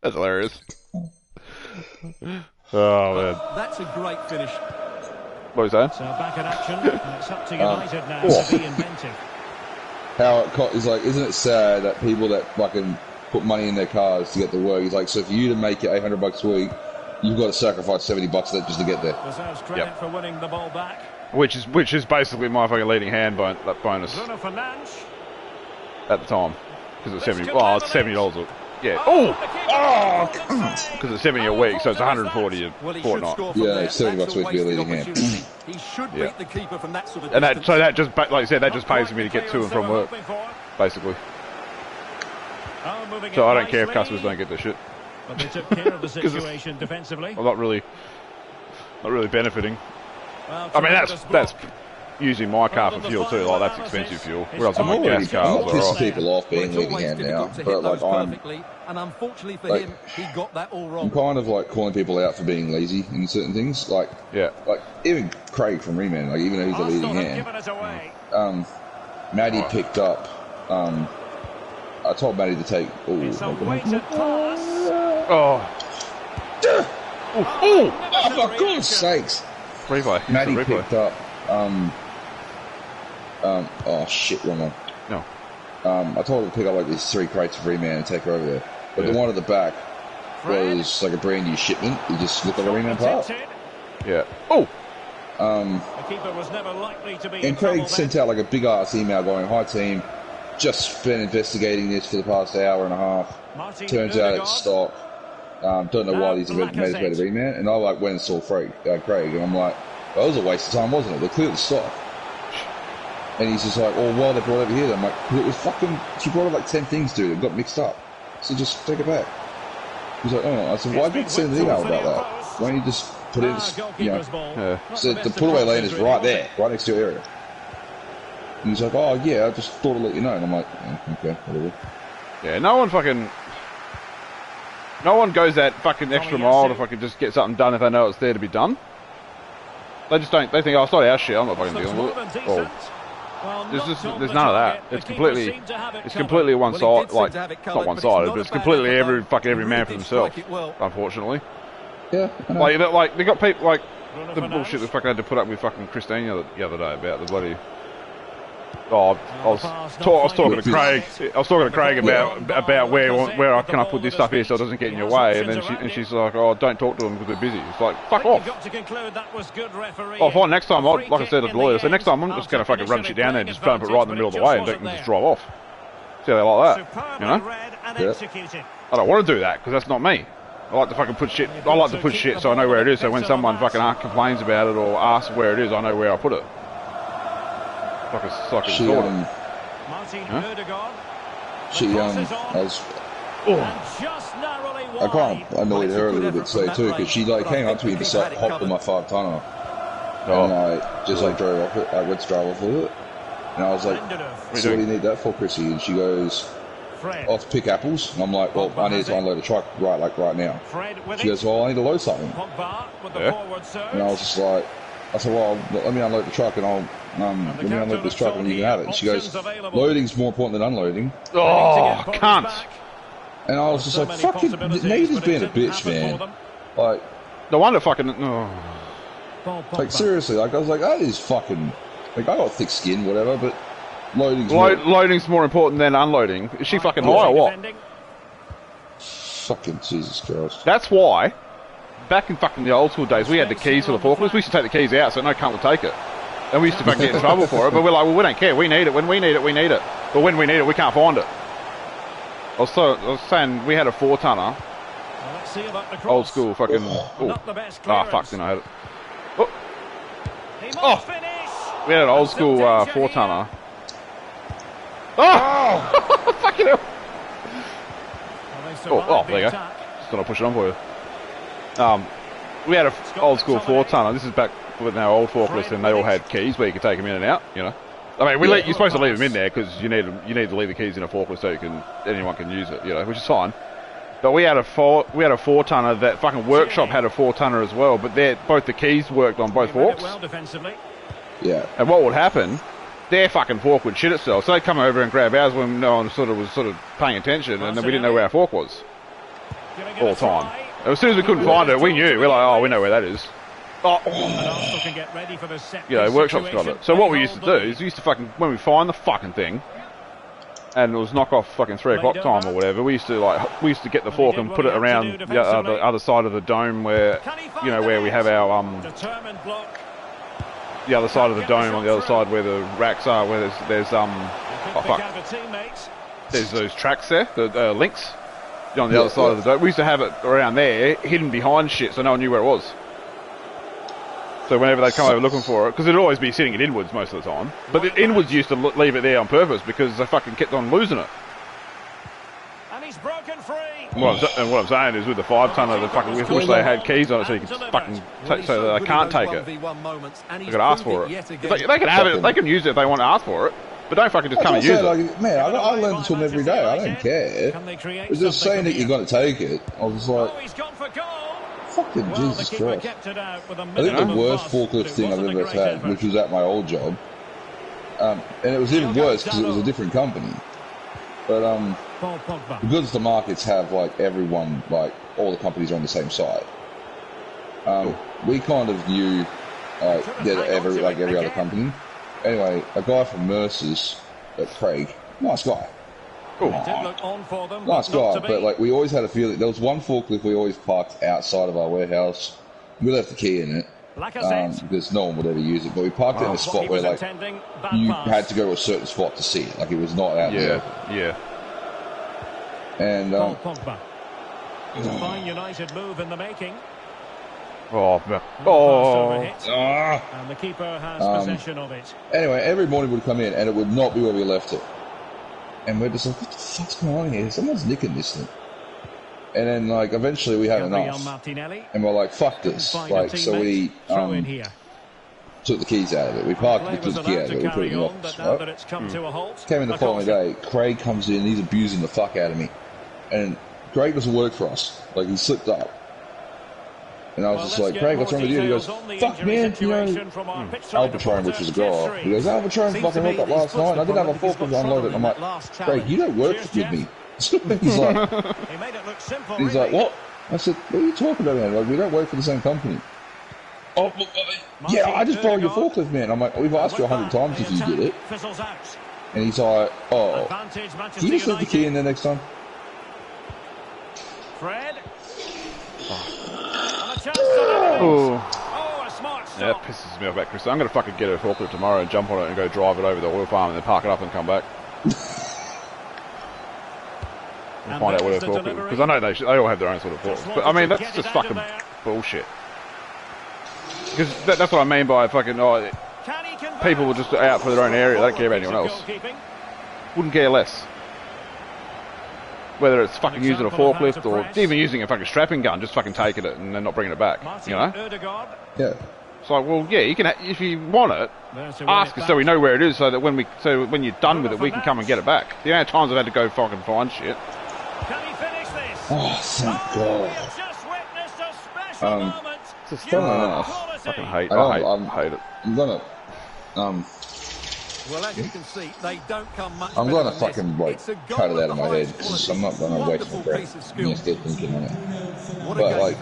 That's hilarious. Oh, man. That's a great finish. What was that? So back in action. It's up to United now to be inventive. How it's like, isn't it sad that people that fucking put money in their cars to get to work, it's like, so for you to make it $800 a week, you've got to sacrifice $70 just to get there. Deserves credit for winning the ball back. Which is basically my fucking leading hand bonus at the time, because it's 70. Oh, it's $70. Yeah. Oh, because it's 70 a week, so it's 140 a fortnight. Yeah, $70 a week for your leading hand. He should beat the keeper from that sort of and that just, like I said, that just pays for me to get to and from work, basically. So I don't care if customers don't get their shit. But they took care of the situation defensively. I'm not really benefiting. I mean, that's using my car for fuel too. Like, that's expensive fuel. Whereas on my gas car, I'm not pissing people off being leading hand now, but like and unfortunately for him, he got that all wrong. I'm kind of like calling people out for being lazy in certain things. Like even Craig from Riemann, like even though he's a leading hand, Maddie picked up. I told Maddie to take. Oh, for God's sakes! Replay. Maddie picked up. Oh shit, wrong one. No. I told her to pick up like these 3 crates of Riemann and take her over there. But the one at the back was like a brand new shipment. It just looked like a Riemann part. Yeah. Oh. The keeper was never likely to be. And Craig sent out like a big ass email going, "Hi team, just been investigating this for the past hour and a half. Turns out it's stock. Don't know why these have made it Riemann." And I like went and saw Craig, and I'm like, well, that was a waste of time, wasn't it? They cleared the stock. And he's just like, "Oh, why they brought it over here?" I'm like, "It was fucking. She brought up like 10 things, dude. It got mixed up. So just take it back." He's like, "Oh," I said, "Why did you send an email about that? Why don't you just put it, So the put away lane is right there, right next to your area." And he's like, "Oh yeah, I just thought I'd let you know." And I'm like, "Okay, whatever." Yeah, no one goes that fucking extra mile to fucking just get something done if they know it's there to be done. They just don't. They think, "Oh, it's not our shit. I'm not fucking dealing with it." Or, there's none of that. It's completely one-sided. Like, not one-sided, but it's completely every man for themselves. Unfortunately. Yeah. Like they got people like the bullshit they fucking had to put up with fucking Christine the other day about the bloody. Oh, I was talking to Craig. I was talking to Craig about where I can I put this stuff here so it doesn't get in your way, and then she's like, "Oh, don't talk to them because they're busy." It's like, fuck off. Oh, fine. Next time, like I said to the lawyer, so next time I'm just going to fucking run shit down there and just dump it right in the middle of the way and just drive off. See how they like that, you know? Yeah. I don't want to do that because that's not me. I like to fucking put shit. I like to put shit so I know where it is. So when someone fucking complains about it or asks where it is, I know where I put it. I kind of annoyed her a little bit today too, because she like came up to me and just like hopped on my 5-tonner, and I just like drove off it. I went to drive off with it, and I was like, "So what do you need that for, Chrissy?" And she goes, "Oh, to pick apples." And I'm like, "Well, I need to unload a truck right now." She goes, "Well, I need to load something." Yeah. And I was just like, I said, "Well, let me unload the truck and let me unload this truck and you can have it." And she goes, "Loading's more important than unloading." Oh, cunt. And I was just like, "Fucking, Nathan's being a bitch, man." Like, no wonder fucking. Like seriously, like I was like, "That is fucking." Like I got thick skin, whatever, but loading's more important than unloading. Is she fucking high or what? Fucking Jesus Christ. That's why. Back in fucking the old school days, we had the keys for the forklifts. We used to take the keys out so no cunt would take it. And we used to fucking get in trouble for it, but we're like, well, we don't care. We need it. When we need it, we need it. But when we need it, we can't find it. I was saying we had a 4-tonner. Old school fucking... fuck, then I had it. Oh! We had an old school 4-tonner. Oh! Fucking hell. Oh, there you go. Just thought I'd push it on for you. We had an old school 4-tonner. This is back with our old forklifts, and they all had keys where you could take them in and out, you know. I mean, you're supposed to leave them in there because you need to leave the keys in a forklift so anyone can use it, you know, which is fine. But we had a 4-tonner. That fucking workshop had a 4-tonner as well, but both the keys worked on both forks. Yeah. And what would happen? Their fucking fork would shit itself, so they'd come over and grab ours when no one was paying attention, and then we didn't know where our fork was all the time. And as soon as we couldn't find it, we knew. We're like, oh, we know where that is. Oh. You know, workshop's got it. So what we used to do is when we find the fucking thing, and it was knock off fucking 3 o'clock time or whatever, we used to get the fork and put it around the other side of the dome where, you know, where we have our the other side of the dome, on the other side where the racks are, where there's those tracks there, the links on the other side of the dome. We used to have it around there, hidden behind shit, so no one knew where it was. So whenever they come over looking for it, because it'd always be sitting at inwards most of the time, but the inwards used to leave it there on purpose because they fucking kept on losing it. And he's broken free. What I'm saying is with the 5-tonner, the fucking wish they had keys on it so you could fucking so that they can't take it. They got to ask for it. They can have it. They can use it if they want to ask for it, but don't fucking just come and use it. Like, man, I learn this one every day. I don't care. It's just saying that you're going to take it. I was like, fucking Jesus Christ. I think the worst forklift thing I've ever had, which was at my old job, and it was even worse because it was a different company. But because the markets have like everyone, like all the companies are on the same side. We kind of knew every other company. Anyway, a guy from Mercer's, Craig, nice guy. Nice guy, but like we always had a feeling. There was one forklift we always parked outside of our warehouse. We left the key in it because no one would ever use it. But we parked it in a spot where like you had to go to a certain spot to see it. Like it was not out there. Yeah. And it's a fine United move in the making. And the keeper has possession of it. Anyway, every morning we'd come in and it would not be where we left it. And we're just like, what the fuck's going on here? Someone's nicking this thing. And then, like, eventually we had enough. And we're like, fuck this. Like, so we took the keys out of it. We parked it, we took the key out of it, we put it in the office. Right? Came in the following day, Craig comes in, he's abusing the fuck out of me. And Craig doesn't work for us. Like, he slipped up. And I was just like, Craig, what's wrong with you? He goes, fuck, man, you know, Albatron, which was a guy. He goes, Albatron fucking hooked up last night, and I didn't have a forklift to unload it. I'm like, Craig, you don't work with me. He's like, what? I said, what are you talking about, man? Like, we don't work for the same company. Oh, yeah, I just borrowed your forklift, man. I'm like, we've asked you 100 times if you did it. And he's like, oh, can you just leave the key in there next time? Fred. Yeah, that pisses me off about Chris. I'm going to fucking get a forklift tomorrow and jump on it and go drive it over the oil farm and then park it up and come back. And find out where they're forklift. Because I know they all have their own sort of forks. But I mean, that's just fucking bullshit. Because that's what I mean by fucking, people will just out for their own area. They don't care about anyone else. Wouldn't care less. Whether it's fucking using a forklift or even using a fucking strapping gun, just fucking taking it and then not bringing it back, you know? Yeah. It's like, well, yeah, you can, if you want it, ask us so we know where it is, so that when you're done with it, we can come and get it back. The amount of times I've had to go fucking find shit. Oh, thank God. It's just I fucking hate it. I'm gonna, well, as you can see, they don't come much. I'm gonna fucking like cut it out of my head. I'm not gonna waste my breath. I'm gonna stay thinking on it. But like,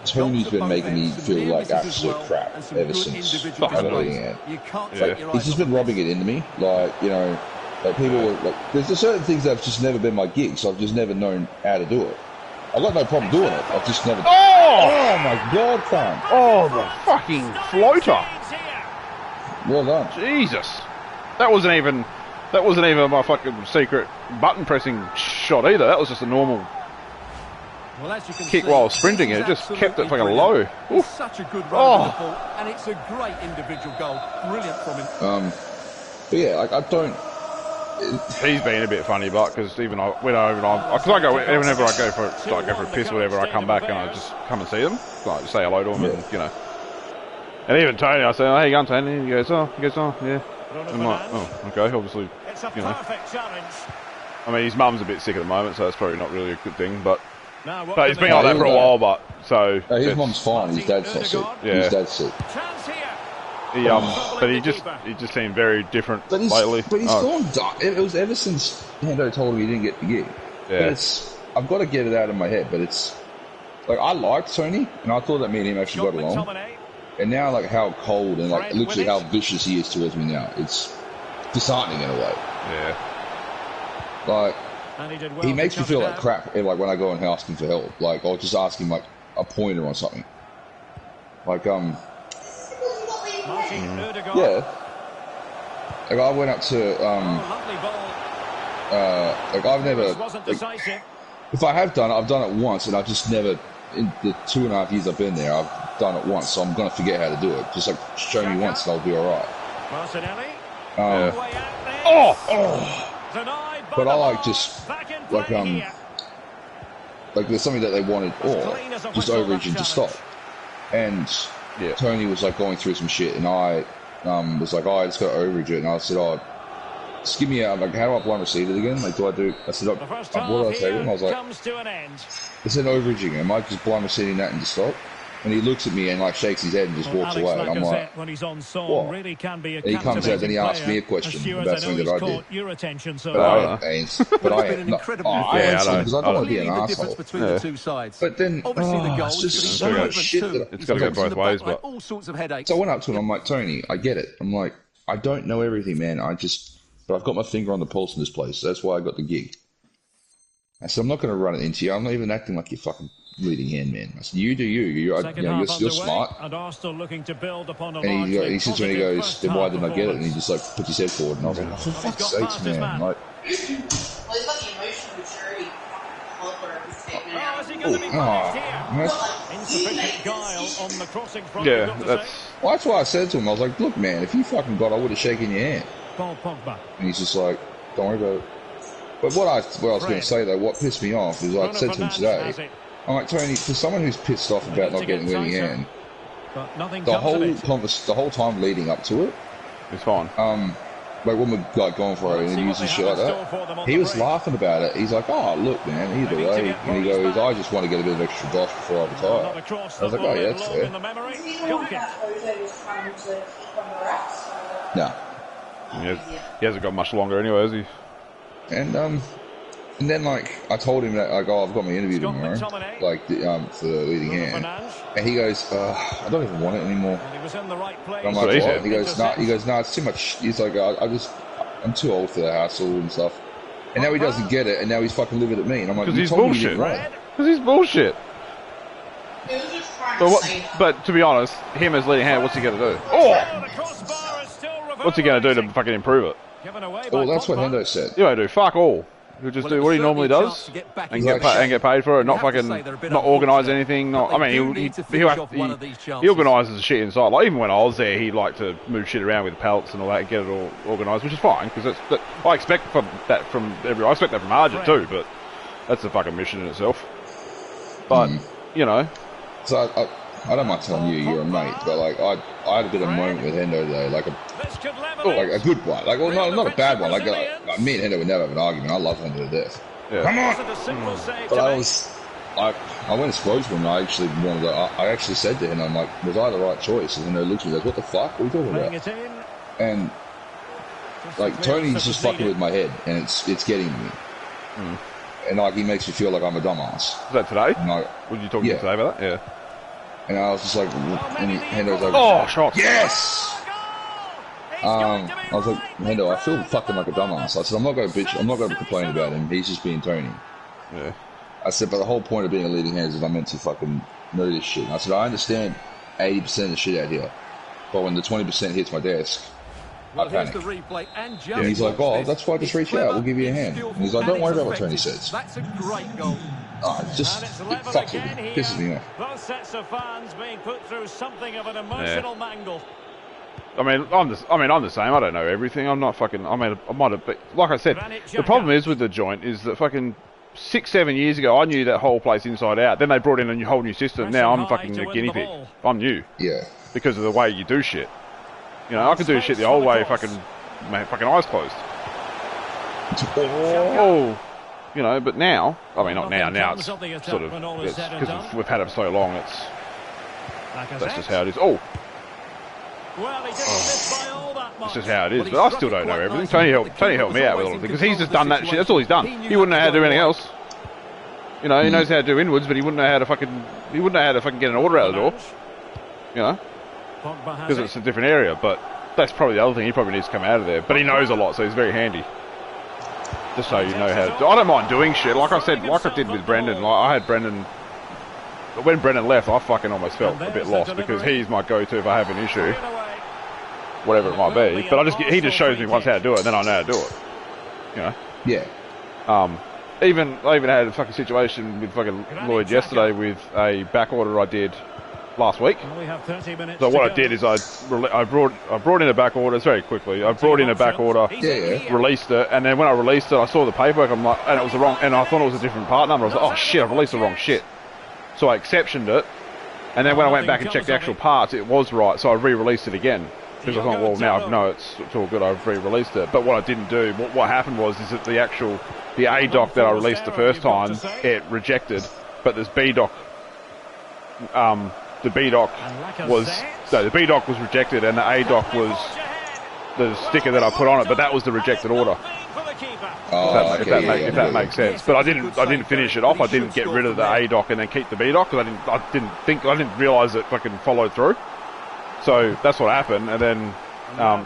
Tony's been making me feel like absolute crap ever since I started eating it. Like, he's just been rubbing it into me. Like, you know, like people were like, there's certain things that have just never been my gig, so I've just never known how to do it. I've got no problem doing it. I've just never. Oh my God, Tom! Oh, the fucking floater! Well done. Jesus. That wasn't even my fucking secret button pressing shot either. That was just a normal kick while sprinting. It just kept it fucking low. It's such a good run with the ball, and it's a great individual goal. Brilliant from him. But yeah, like I don't he's been a bit funny, but because even I whenever I go for a piss or whatever, I come back and I just come and see them, like say hello to them, and you know. And even Tony, I say, "Oh, how you going, Tony?" He goes, "Oh, yeah." I'm like, "Oh, okay." Obviously, you know. I mean, his mum's a bit sick at the moment, so that's probably not really a good thing, but he's been like that for a while. But so his mum's fine. His dad's not sick. Yeah. His dad's sick. But he just seemed very different lately. But he's gone dark. It was ever since Hendo told him he didn't get the gig. Yeah. But I've got to get it out of my head. But it's like I liked Tony, and I thought that me and him actually got along. And now, like how cold and like literally how vicious he is towards me now, it's disheartening in a way. Yeah. Like he makes me feel like crap. Like when I go and ask him for help, like I'll just ask him like a pointer or something. Like yeah. Like I went up to like I've never like, if I have done it, I've done it once, and I've just never in the 2.5 years I've been there, I've done it once, so I'm gonna forget how to do it. Just like show me once, and I'll be all right. But I like just like there's something that they wanted, or just overreaching to stop. And Tony was like going through some shit, and I was like, I just got to overreach it, and I said, just give me like, how do I blind receive it again? Like, do I do? I said, what did I say to him? I was like, it's an overreaching. Am I just blind receiving that and just stop? And he looks at me and like shakes his head and just walks away. And I'm like, what? And he comes out and he asks me a question about something that I did. But I am not. I answer because I don't want to be an asshole. But then it's just so much shit. It's got to go both ways. But so I went up to him. I'm like, Tony, I get it. I'm like, I don't know everything, man. But I've got my finger on the pulse in this place. So that's why I got the gig. I said, I'm not going to run it into you. I'm not even acting like you're fucking leading hand, man. I said, you do you. You're smart. And he sits there and he goes, then why didn't I get it? And he just like puts his head forward. And I was like, oh, for fuck's sakes, man. Like, well, he's got the emotional maturity well, that's why I said to him, I was like, look, man, if you fucking got, I would have shaken your hand. And he's just like, don't worry about it. But what I was going to say though, what pissed me off is I said to him today, I'm like, Tony, for someone who's pissed off about not getting leading hand, the whole time leading up to it, it's fine. Like when we're like going for it and using shit like that, he was laughing about it. He's like, oh look, man, either way, and he goes, I just want to get a bit of extra dosh before I retire. I was like, oh yeah, that's fair. No. He hasn't got much longer anyway, has he? And then like I told him that like, oh, I've got my interview tomorrow, like for the leading hand, and he goes, I don't even want it anymore. I'm like, what? He goes, nah, it's too much. He's like, I'm too old for the hassle and stuff. And now he doesn't get it, and now he's fucking livid at me. And I'm like, because he's bullshit. Because he's bullshit. But to be honest, him as leading hand, what's he gonna do? What's he gonna do to fucking improve it? Well, that's what Hendo said. You don't do fuck all. He'll just do what he normally does and get paid for it. Not organise anything. He organises the shit inside. Like even when I was there, he liked to move shit around with pallets and all that and get it all organised, which is fine because I expect that from Argent too. But that's a fucking mission in itself. But you know, so I don't mind telling you, you're a mate, but like I had a bit of a moment with Hendo today, like a good one, like well, not a bad one. Like me and Hendo would never have an argument. I love Hendo to death. Yeah. Come on! But I went and spoke to him. And I actually said to him, I'm like, was I the right choice? And Hendo looks at me and goes, what the fuck? What are you talking about? And like Tony's just fucking with my head, and it's getting me. And like he makes me feel like I'm a dumbass. Was that today? Were you talking today about that? Yeah. And I was just like, and Hendo was like, oh, shot. Yes! I was like, Hendo, I feel fucking like a dumbass. I said, I'm not going to bitch, I'm not going to complain about him. He's just being Tony. Yeah. I said, but the whole point of being a leading hand is that I'm meant to fucking know this shit. And I said, I understand 80% of the shit out here. But when the 20% hits my desk, I panic. And he's like, oh, that's why I just reach out. We'll give you a hand. And he's like, don't worry about what Tony says. That's a great goal. It fucks with me. Pisses me off. Both sets of fans being put through something of an emotional mangle. I mean, I'm the same. I don't know everything. I'm not fucking. I mean, I might have. Like I said, the problem is with the joint is that fucking 6-7 years ago, I knew that whole place inside out. Then they brought in a whole new system. Now I'm fucking a guinea pig. I'm new. Yeah. Because of the way you do shit. You know, I could do shit the old way, fucking eyes closed. Oh. You know, but now, I mean, not now. Now it's sort of because we've had it so long. That's just how it is. Oh. It's just how it is, but I still don't know everything. Tony helped me out with all of it because he's just done that shit. That's all he's done. He wouldn't know how to do anything else. You know, he knows how to do inwards, but he wouldn't know how to fucking get an order out of the door. You know, because it's a different area. But that's probably the other thing. He probably needs to come out of there. But he knows a lot, so he's very handy. Just so you know how to do. I don't mind doing shit. Like I said, like I did with Brendan. Like I had Brendan. When Brendan left, I fucking almost felt a bit lost because he's my go-to if I have an issue. Whatever it might be, but he just shows me once how to do it, and then I know how to do it. You know. Yeah. I even had a fucking situation with fucking Lloyd yesterday with a back order I did last week. So what I did is I brought in a back order very quickly. I brought in a back order, released it, and then when I released it, I saw the paperwork. I'm like, and it was the wrong, and I thought it was a different part number. I was like, oh shit, I released the wrong shit. So I exceptioned it, and then when I went back and checked the actual parts, it was right. So I re-released it again. Because I thought, well, now I know it's all good, I've re-released it. But what I didn't do, what happened was that the A doc that I released the first time, it rejected, but this B doc, the B doc was rejected, and the A doc was the sticker that I put on it, but that was the rejected order. Oh, if that makes sense. But I didn't finish it off. I didn't get rid of the A doc and then keep the B doc because I didn't realise it fucking followed through. So that's what happened, and then M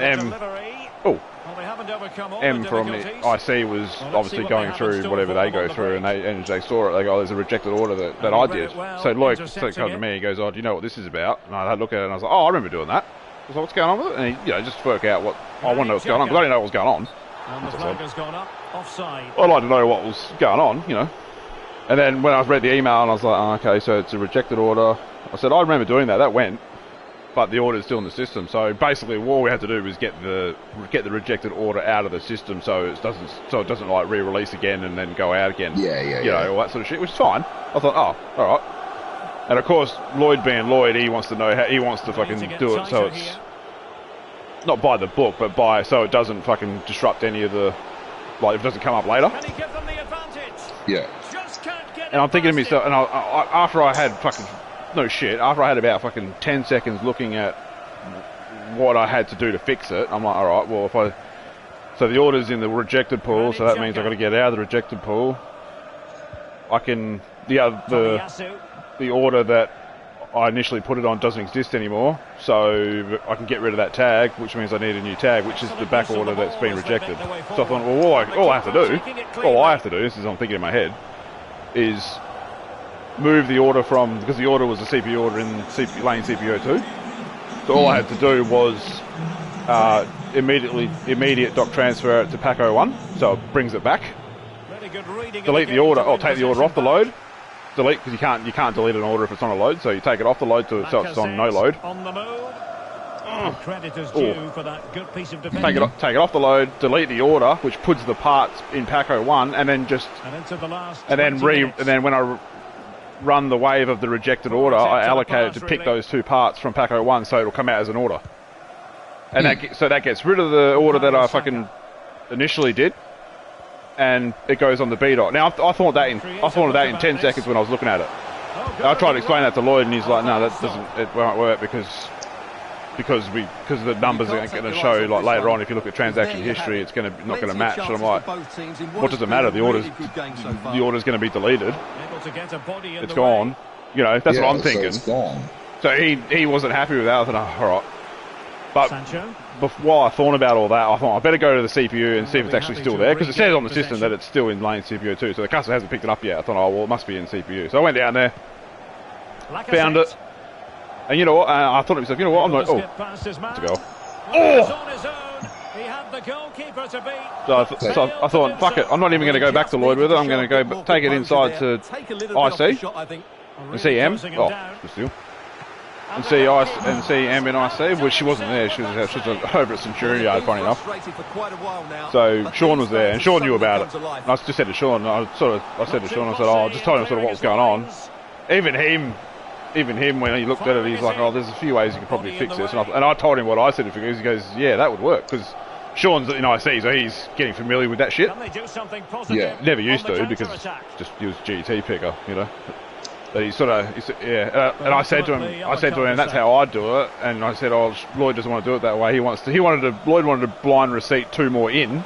from the IC was obviously going through whatever they go through, and they saw it. They go, "There's a rejected order that I did." So Lloyd came to me. He goes, "Oh, do you know what this is about?" And I had a look at it, and I was like, "Oh, I remember doing that." I was like, "What's going on with it?" And he, just work out what I want to know what's going on because I didn't know what was going on. I'd like to know what was going on, And then when I read the email, and I was like, "Oh, okay, so it's a rejected order." I said, "I remember doing that. That went." But the order's still in the system, so basically all we had to do was get the rejected order out of the system, so it doesn't like re-release again and then go out again. Yeah. All that sort of shit, which is fine. I thought, oh, all right. And of course, Lloyd being Lloyd, he wants to know how he wants to fucking do it, so it's not by the book, but so it doesn't fucking disrupt any of the if it doesn't come up later. Yeah. And I'm thinking to myself, and after I had fucking. No shit, after I had about fucking 10 seconds looking at what I had to do to fix it, I'm like, alright, well, so the order's in the rejected pool, so that means I've got to get out of the rejected pool. The order that I initially put it on doesn't exist anymore, so I can get rid of that tag, which means I need a new tag, which is the back order that's been rejected. So I thought, well, all I have to do, this is I'm thinking in my head, is move the order because the order was a CPU order in lane CPU02. So all I had to do was immediate dock transfer it to pack 01, so it brings it back. Delete the order, take the order off the load. Delete, because you can't delete an order if it's on a load, so you take it off the load so it's on no load. Take it off the load, delete the order, which puts the parts in pack 01, and then when I run the wave of the rejected order, I allocate it to pick those two parts from pack 01, so it'll come out as an order. And that gets rid of the order that I fucking initially did, and it goes on the B dot. Now I thought of that in 10 seconds when I was looking at it. I tried to explain that to Lloyd, and he's like, "No, it won't work because the numbers are going to show later on. If you look at transaction history, it's not going to match." And I'm like, "What does it matter? The order's going to be deleted. It's gone." That's what I'm thinking. So he wasn't happy with that. I thought, all right. But while I thought about all that, I thought I better go to the CPU and see if it's actually still there, because it says on the system that it's still in lane CPU2. So the customer hasn't picked it up yet. I thought, oh well, it must be in CPU. So I went down there, found it. And you know what? I thought to myself, you know what? I'm like, let's go. So I thought, fuck it. I'm not even going to go back to Lloyd with it. I'm going to go take it inside to IC and see M. Oh, just deal. and see ambient IC, which she wasn't there. She was over at Centurion Yard, funny enough. So Sean was there, and Sean knew about it. And I just said to Sean, I said, I just told him sort of what was going on. Even him, when he looked at it, he's like, oh, there's a few ways you could probably fix this. And I told him what I said to fix. He goes, yeah, that would work, because Sean's in IC, so he's getting familiar with that shit. Yeah. Never used to, because he was GT picker, you know. But and I said to him, that's how I do it. And I said, oh, Lloyd doesn't want to do it that way. Lloyd wanted to blind receipt 2 more in,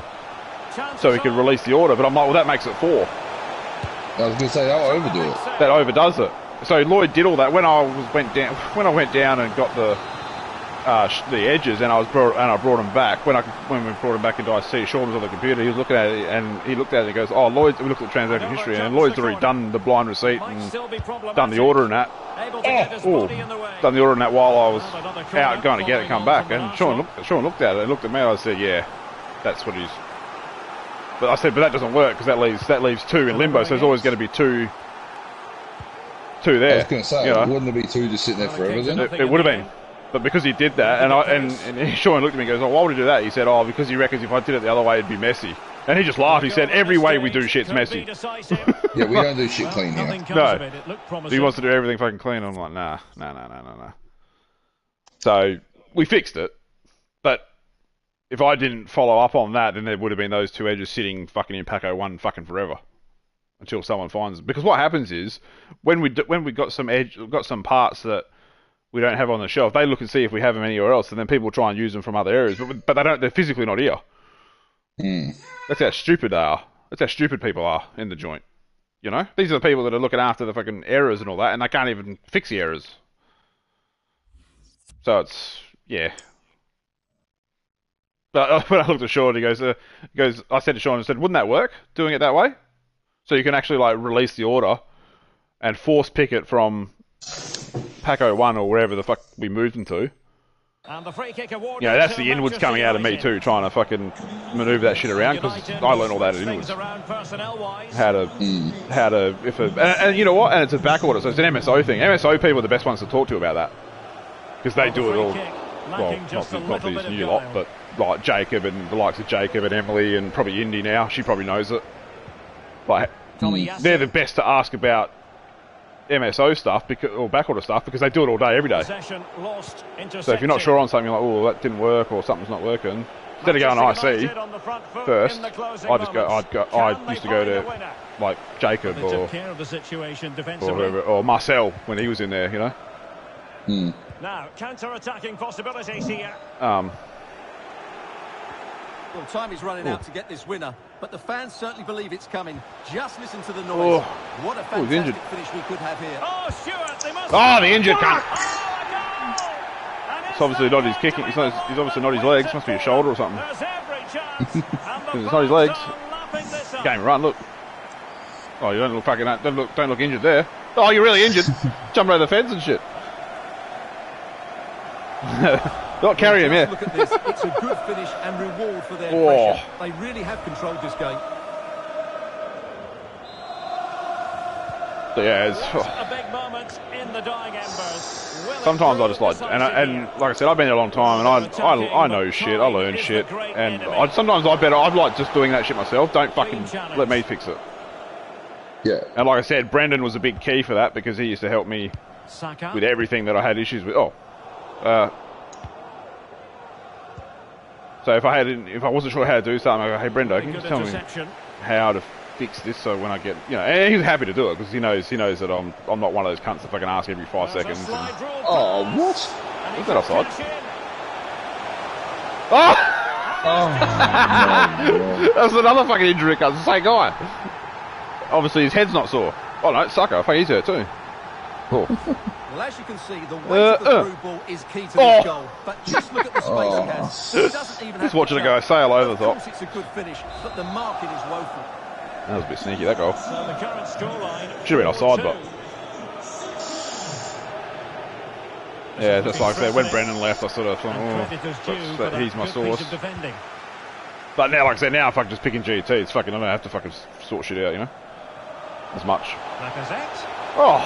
so he could release the order. But I'm like, well, that makes it 4. I was going to say, that'll overdo it. That overdoes it. So Lloyd did all that when I went down and got the edges, and I brought him back. When we brought him back into IC, Sean was on the computer. He was looking at it, and he looked at it and goes, "Oh, Lloyd." We looked at the transaction history, and Lloyd's already done the blind receipt and done the order and that. Done the order and that while I was out going to get it, come back. And Sean looked at it and looked at me. I said, "Yeah, that's what he's." But I said, "But that doesn't work, because that leaves 2 in limbo. So there's always going to be 2 there." I was going to say, wouldn't it be 2 just sitting there forever then? It would have been. But because he did that, and Sean looked at me and goes, oh, why would he do that? He said, oh, because he reckons if I did it the other way, it'd be messy. And he just laughed. He said, every way we do shit's messy. Yeah, we don't do shit clean here. No. He wants to do everything fucking clean. I'm like, nah. So, we fixed it. But if I didn't follow up on that, then there would have been those 2 edges sitting fucking in Paco 1 fucking forever. Until someone finds it. Because what happens is, when we got some parts that we don't have on the shelf, they look and see if we have them anywhere else, and then people try and use them from other areas, but they don't. They're physically not here. That's how stupid they are. That's how stupid people are in the joint. You know, these are the people that are looking after the fucking errors and all that, and they can't even fix the errors. So it's But when I looked at Sean, he goes. I said to Sean, wouldn't that work? Doing it that way, so you can actually like release the order and force pick it from Paco 1 or wherever the fuck we moved them to. And the free kick award, that's the inwards coming out of me too, trying to fucking manoeuvre that shit around, because I learned all that at inwards. And you know what? And it's a back order, so it's an MSO thing. MSO people are the best ones to talk to about that, because they do it all. Well, not these new lot, but like Jacob and the likes of Jacob and Emily and probably Indy now. She probably knows it. Like, they're the best to ask about MSO stuff or backorder stuff, because they do it all day, every day. So if you're not sure on something, you're like, oh, that didn't work, or something's not working, instead of going IC first, I used to go to like Jacob or whoever, or Marcel when he was in there, you know. Now counter-attacking possibilities here. Well, time is running out to get this winner, but the fans certainly believe it's coming. Just listen to the noise. What a fantastic finish we could have here. Oh, Stuart, they must the injured cunt. It's obviously not his kicking. He's obviously not his legs. Must be his shoulder or something. There's every chance. It's not his legs. Game run. Look. Oh, you don't look injured there. Oh, you're really injured. Jump over the fence and shit. Not carry him, yeah. Look at this. It's a good finish and reward for their pressure. They really have controlled this game. So yeah, it's a big moment in the dying embers. Sometimes I just like, and like I said, I've been there a long time, and I know shit, I learn shit, and sometimes I'd like just doing that shit myself. Don't fucking let me fix it. Yeah. And like I said, Brendan was a big key for that, because he used to help me with everything that I had issues with. So if I wasn't sure how to do something, I go, hey Brendo, can you just tell me how to fix this, so when I get, and he's happy to do it, because he knows that I'm not one of those cunts that fucking ask every 5 seconds. Oh, what? Was that offside? Oh! That was another fucking injury cunt. It's the same guy. Obviously his head's not sore. Oh no, sucker. I think he's hurt too. Cool. Well, as you can see, the weight of the through ball is key to this goal. But just look at the space he has. He doesn't even have just watching a guy sail over the top. Of course it's a good finish, but the marking is woeful. That was a bit sneaky, that goal. So the current scoreline, should have been offside, but yeah, just like I said, when Brendan left, I sort of thought, he's my source. But now, like I said, now if I'm just picking GT, it's fucking, I don't have to fucking sort shit out, as much. Oh.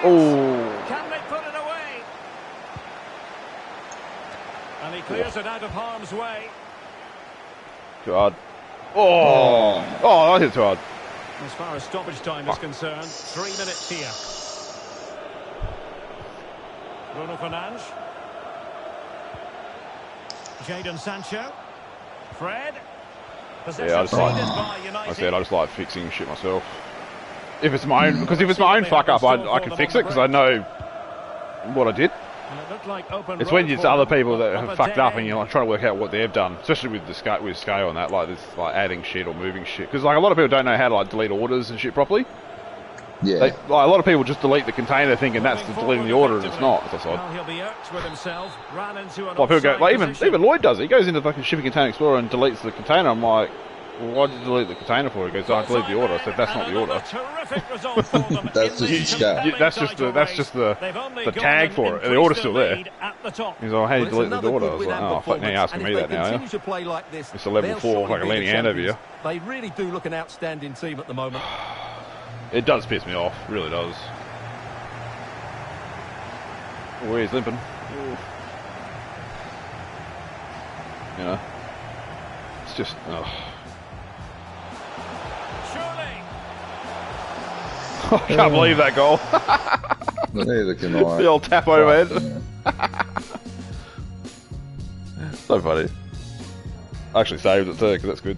Oh. Can they put it away? And he clears it out of harm's way. Too hard. Oh, oh, I hit too hard. As far as stoppage time is concerned, 3 minutes here. Bruno Fernandes. Jadon Sancho. Fred. Yeah, I said I just like fixing shit myself. If it's my own, because if it's my own fuck up, I can fix it because I know what I did. It's when it's other people that have fucked up and you're like trying to work out what they've done, especially with the scale on that, like this, like adding shit or moving shit. Because like a lot of people don't know how to like delete orders and shit properly. Yeah. Like a lot of people just delete the container thinking that's deleting the order and it's not. It's Well, he'll be irked with himself. Ran into an like people go, like position. even Lloyd does it. He goes into fucking Shipping Container Explorer and deletes the container. I'm like, well, why did you delete the container for? He goes, I delete the order. I said, that's not the order. That's just That's just the tag for it. The order's still there. He's like, how do you delete the order? I was like, oh, fuck, now you're asking me that now, yeah? It's a level 4, like a leaning hand over here. They really do look an outstanding team at the moment. It does piss me off, it really does. Oh, he's limping. Ooh. You know, it's just, oh. I can't believe that goal. Neither can I. The old tap overhead. So funny. I actually saved it too, because that's good.